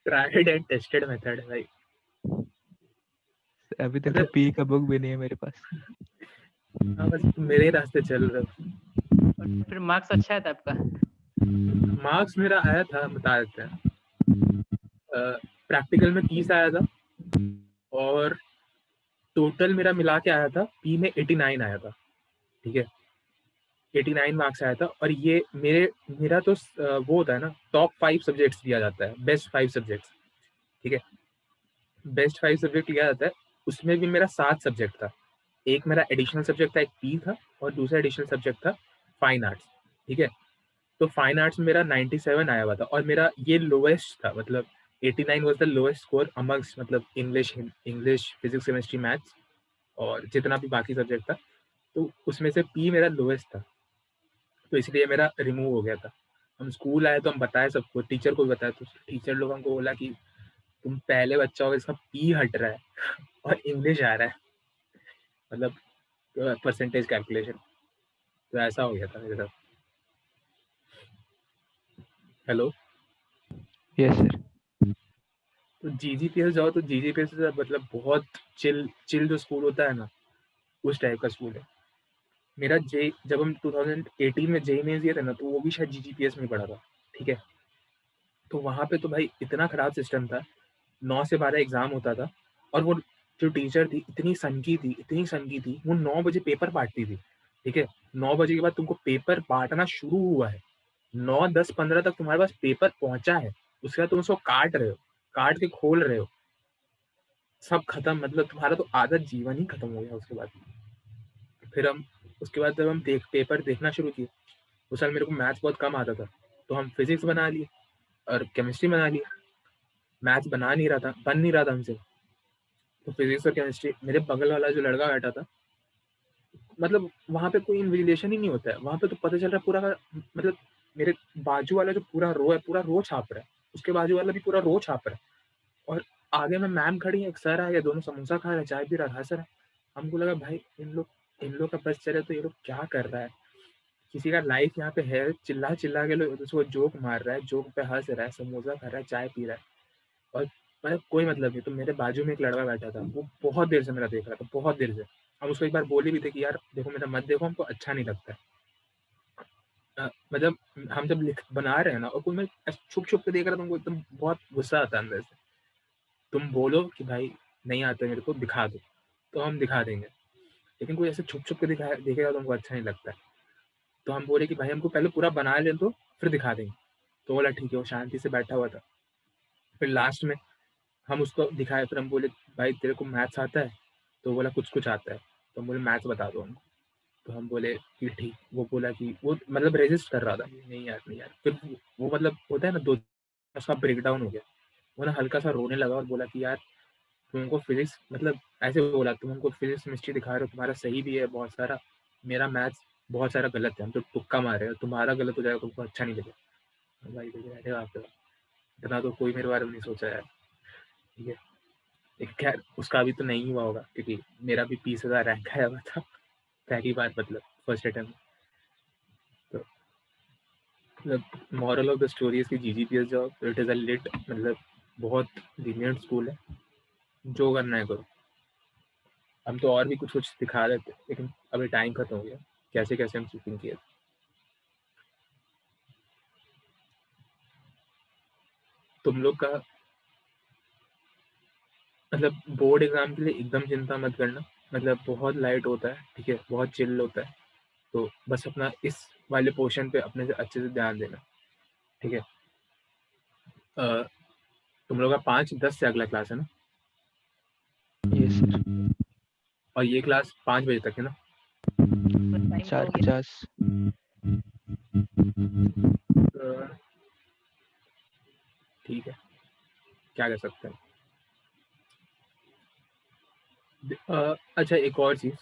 ट्राइड एंड टेस्टेड मेथड है भाई। अभी तक तो मतलब पी का बुक भी नहीं है मेरे पास। हाँ, बस तुम मेरे ही रास्ते चल रहे हो। और फिर मार्क्स अच्छा है था आपका? मार्क्स मेरा आया था, बता देते हैं। प्रैक्टिकल में 30 आया था, और टोटल मेरा मिला के आया था, पी में 89 आया था, ठीक है? 89 मार्क्स आया था। और ये मेरा तो वो होता है ना, टॉप 5 सब्जेक्ट्स दिया जाता है, बेस्ट 5 सब्जेक्ट्स, ठीक है? बेस्ट 5 सब्जेक्ट लिया जाता है, उसमें भी मेरा 7 सब्जेक्ट था। एक मेरा एडिशनल सब्जेक्ट था, एक पी था, और दूसरा एडिशनल सब्जेक्ट था फाइन आर्ट्स, ठीक है? तो फाइन आर्ट्स में मेरा 97 आया हुआ था, और मेरा ये लोएस्ट था, मतलब 89 was the lowest score amongst, मतलब इंग्लिश फिजिक्स केमिस्ट्री मैथ्स और जितना भी बाकी सब्जेक्ट था। तो उसमें से पी मेरा लोएस्ट था, तो इसलिए मेरा रिमूव हो गया था। हम स्कूल आए तो हम बताए सबको, टीचर को भी बताया, तो टीचर लोग हमको बोला कि तुम पहले बच्चा हो इसका पी हट रहा है और इंग्लिश आ रहा है, मतलब परसेंटेज कैलकुलेशन। तो ऐसा हो गया था मेरे साथ। हेलो। Yes sir. तो जीजीपीएस जाओ तो जीजीपीएस मतलब बहुत चिल जो स्कूल होता है ना, उस टाइप का स्कूल है। मेरा जे जब हम 2018 में जेईई मेंस दिए थे ना, तो वो भी शायद जीजीपीएस में ही पढ़ा था, ठीक है? तो वहाँ पे तो भाई इतना खराब सिस्टम था, 9 से 12 एग्ज़ाम होता था और वो जो टीचर थी इतनी सनकी थी, वो 9 बजे पेपर बाँटती थी, ठीक है? 9 बजे के बाद तुमको पेपर बाँटना शुरू हुआ है, 9, 10, 15 तक तुम्हारे पास पेपर पहुँचा है, उसके बाद तुम उसको काट रहे हो, काट के खोल रहे हो, सब खत्म, मतलब तुम्हारा तो आधा जीवन ही खत्म हो गया उसके बाद। फिर हम उसके बाद जब हम पेपर देखना शुरू किए, उस साल मेरे को मैथ्स बहुत कम आता था, तो हम फिज़िक्स बना लिए और केमिस्ट्री बना लिए। मैथ्स बन नहीं रहा था हमसे। तो फिज़िक्स और केमिस्ट्री, मेरे बगल वाला जो लड़का बैठा था, मतलब वहाँ पे कोई इन्विजिलेशन ही नहीं होता है, वहाँ पे तो पता चल रहा है पूरा का मतलब मेरे बाजू वाला जो पूरा रो है, पूरा रो छाप रहा है, उसके बाजू वाला भी पूरा रो छाप रहा है और आगे में मैम खड़ी है, एक सर आ गया, दोनों समोसा खा रहे हैं, चाय पी रहा है, हँस रहा है। हमको लगा भाई इन लोग का बस चले तो ये लोग क्या कर रहा है? किसी का लाइफ यहाँ पे है, चिल्ला-चिल्ला के लोग उसको जोक मार रहा है, जोक पे हँस रहा है, समोसा खा रहा है, चाय पी रहा है और मतलब कोई मतलब नहीं। तो मेरे बाजू में एक लड़का बैठा था, वो बहुत देर से मेरा देख रहा था, बहुत देर से। हम उसको एक बार बोले भी थे कि यार देखो मेरा मत देखो, हमको अच्छा नहीं लगता है। मतलब हम जब बना रहे हैं ना और कोई मैं छुप-छुप के देख रहा था, तुमको एकदम बहुत गुस्सा आता है अंदर से। तुम बोलो कि भाई नहीं आता मेरे को, दिखा दो, तो हम दिखा देंगे। लेकिन कोई ऐसे छुप-छुप के देखेगा तो हमको अच्छा नहीं लगता है। तो हम बोले कि भाई हमको पहले पूरा बना लेने दो, फिर दिखा देंगे। तो बोला ठीक है, वो शांति से बैठा हुआ था। फिर लास्ट में हम उसको दिखाए, फिर हम बोले भाई तेरे को मैथ्स आता है? तो बोला कुछ-कुछ आता है। तो हम बोले मैथ्स बता दो हमको। तो हम बोले कि ठीक। वो बोला कि वो मतलब रेज़िस्ट कर रहा था, नहीं यार, नहीं यार। फिर वो मतलब होता है ना 2 उसका ब्रेकडाउन हो गया। वो ना हल्का-सा रोने लगा और बोला कि यार तुम हमको फिज़िक्स मतलब ऐसे बोला, तुम हमको फिज़िक्स, केमिस्ट्री दिखा रहे हो, तुम्हारा सही भी है बहुत सारा, मेरा मैथ्स बहुत सारा गलत है, हम तो तुक्का मार रहे हैं, तुम्हारा गलत हो जाएगा तुमको अच्छा नहीं लगेगा। भाई अरे बाप रे! इतना तो कोई मेरे बारे में नहीं सोचा यार, ठीक है। लेकिन खैर उसका अभी तो नहीं हुआ होगा क्योंकि मेरा भी 20,000 रैंक आया हुआ था पहली बार, मतलब फर्स्ट अटेम्प्ट। तो मतलब moral of the story is कि GGPS job it is a lit, मतलब बहुत लीनिएंट स्कूल है, जो करना है करो। हम तो और भी कुछ दिखा रहे थे लेकिन अभी टाइम खत्म हो गया, कैसे-कैसे हम चीटिंग किए। तुम लोग का मतलब बोर्ड एग्ज़ाम के लिए एकदम चिंता मत करना, मतलब बहुत लाइट होता है, ठीक है? बहुत चिल होता है। तो बस अपना इस वाले पोर्शन पे अपने से अच्छे से ध्यान देना, ठीक है? अ, तुम लोग का 5:10 से अगला क्लास है ना? Yes sir. और ये क्लास 5 बजे तक है ना? 4:50। ठीक है, क्या कर सकते हैं? अच्छा एक और चीज़,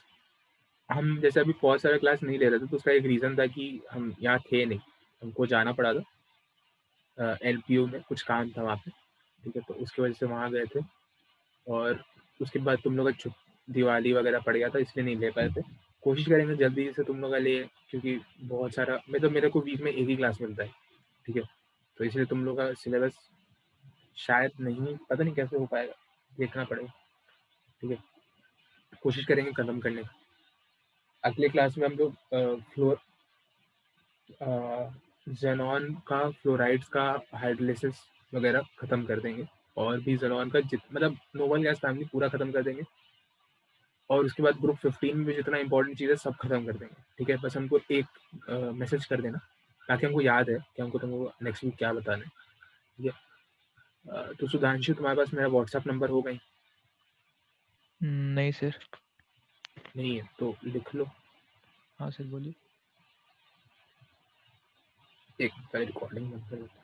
हम जैसे अभी बहुत सारा क्लास नहीं ले रहे थे तो उसका एक रीज़न था कि हम यहाँ थे नहीं, हमको जाना पड़ा था। एलपीयू में कुछ काम था वहाँ पे, ठीक है? तो उसकी वजह से वहाँ गए थे और उसके बाद तुम लोग का दिवाली वगैरह पड़ गया था इसलिए नहीं ले पाए थे। कोशिश करेंगे जल्दी से तुम लोग का ले, क्योंकि बहुत सारा मतलब मेरे को वीक में एक ही क्लास मिलता है, ठीक है? तो इसलिए तुम लोग का सिलेबस शायद नहीं, पता नहीं कैसे हो पाएगा, देखना पड़ेगा, ठीक है? कोशिश करेंगे खत्म करने का। अगले क्लास में हम लोग ज़ेनॉन का, फ्लोराइड्स का हाइड्रोलिसिस वगैरह खत्म कर देंगे और भी ज़ेनॉन का मतलब नोबल गैस फैमिली पूरा खत्म कर देंगे और उसके बाद ग्रुप 15 में भी जितना इंपॉर्टेंट चीज़ है सब खत्म कर देंगे, ठीक है? बस हमको एक मैसेज कर देना ताकि हमको याद है कि हमको तुमको नेक्स्ट वीक क्या बताना है, ठीक है? तो सुधांशु तुम्हारे पास मेरा व्हाट्सएप नंबर होगा ही? नहीं सर। नहीं है तो लिख लो। हाँ सर बोलिए। एक रिकॉर्डिंग बंद कर देता हूँ।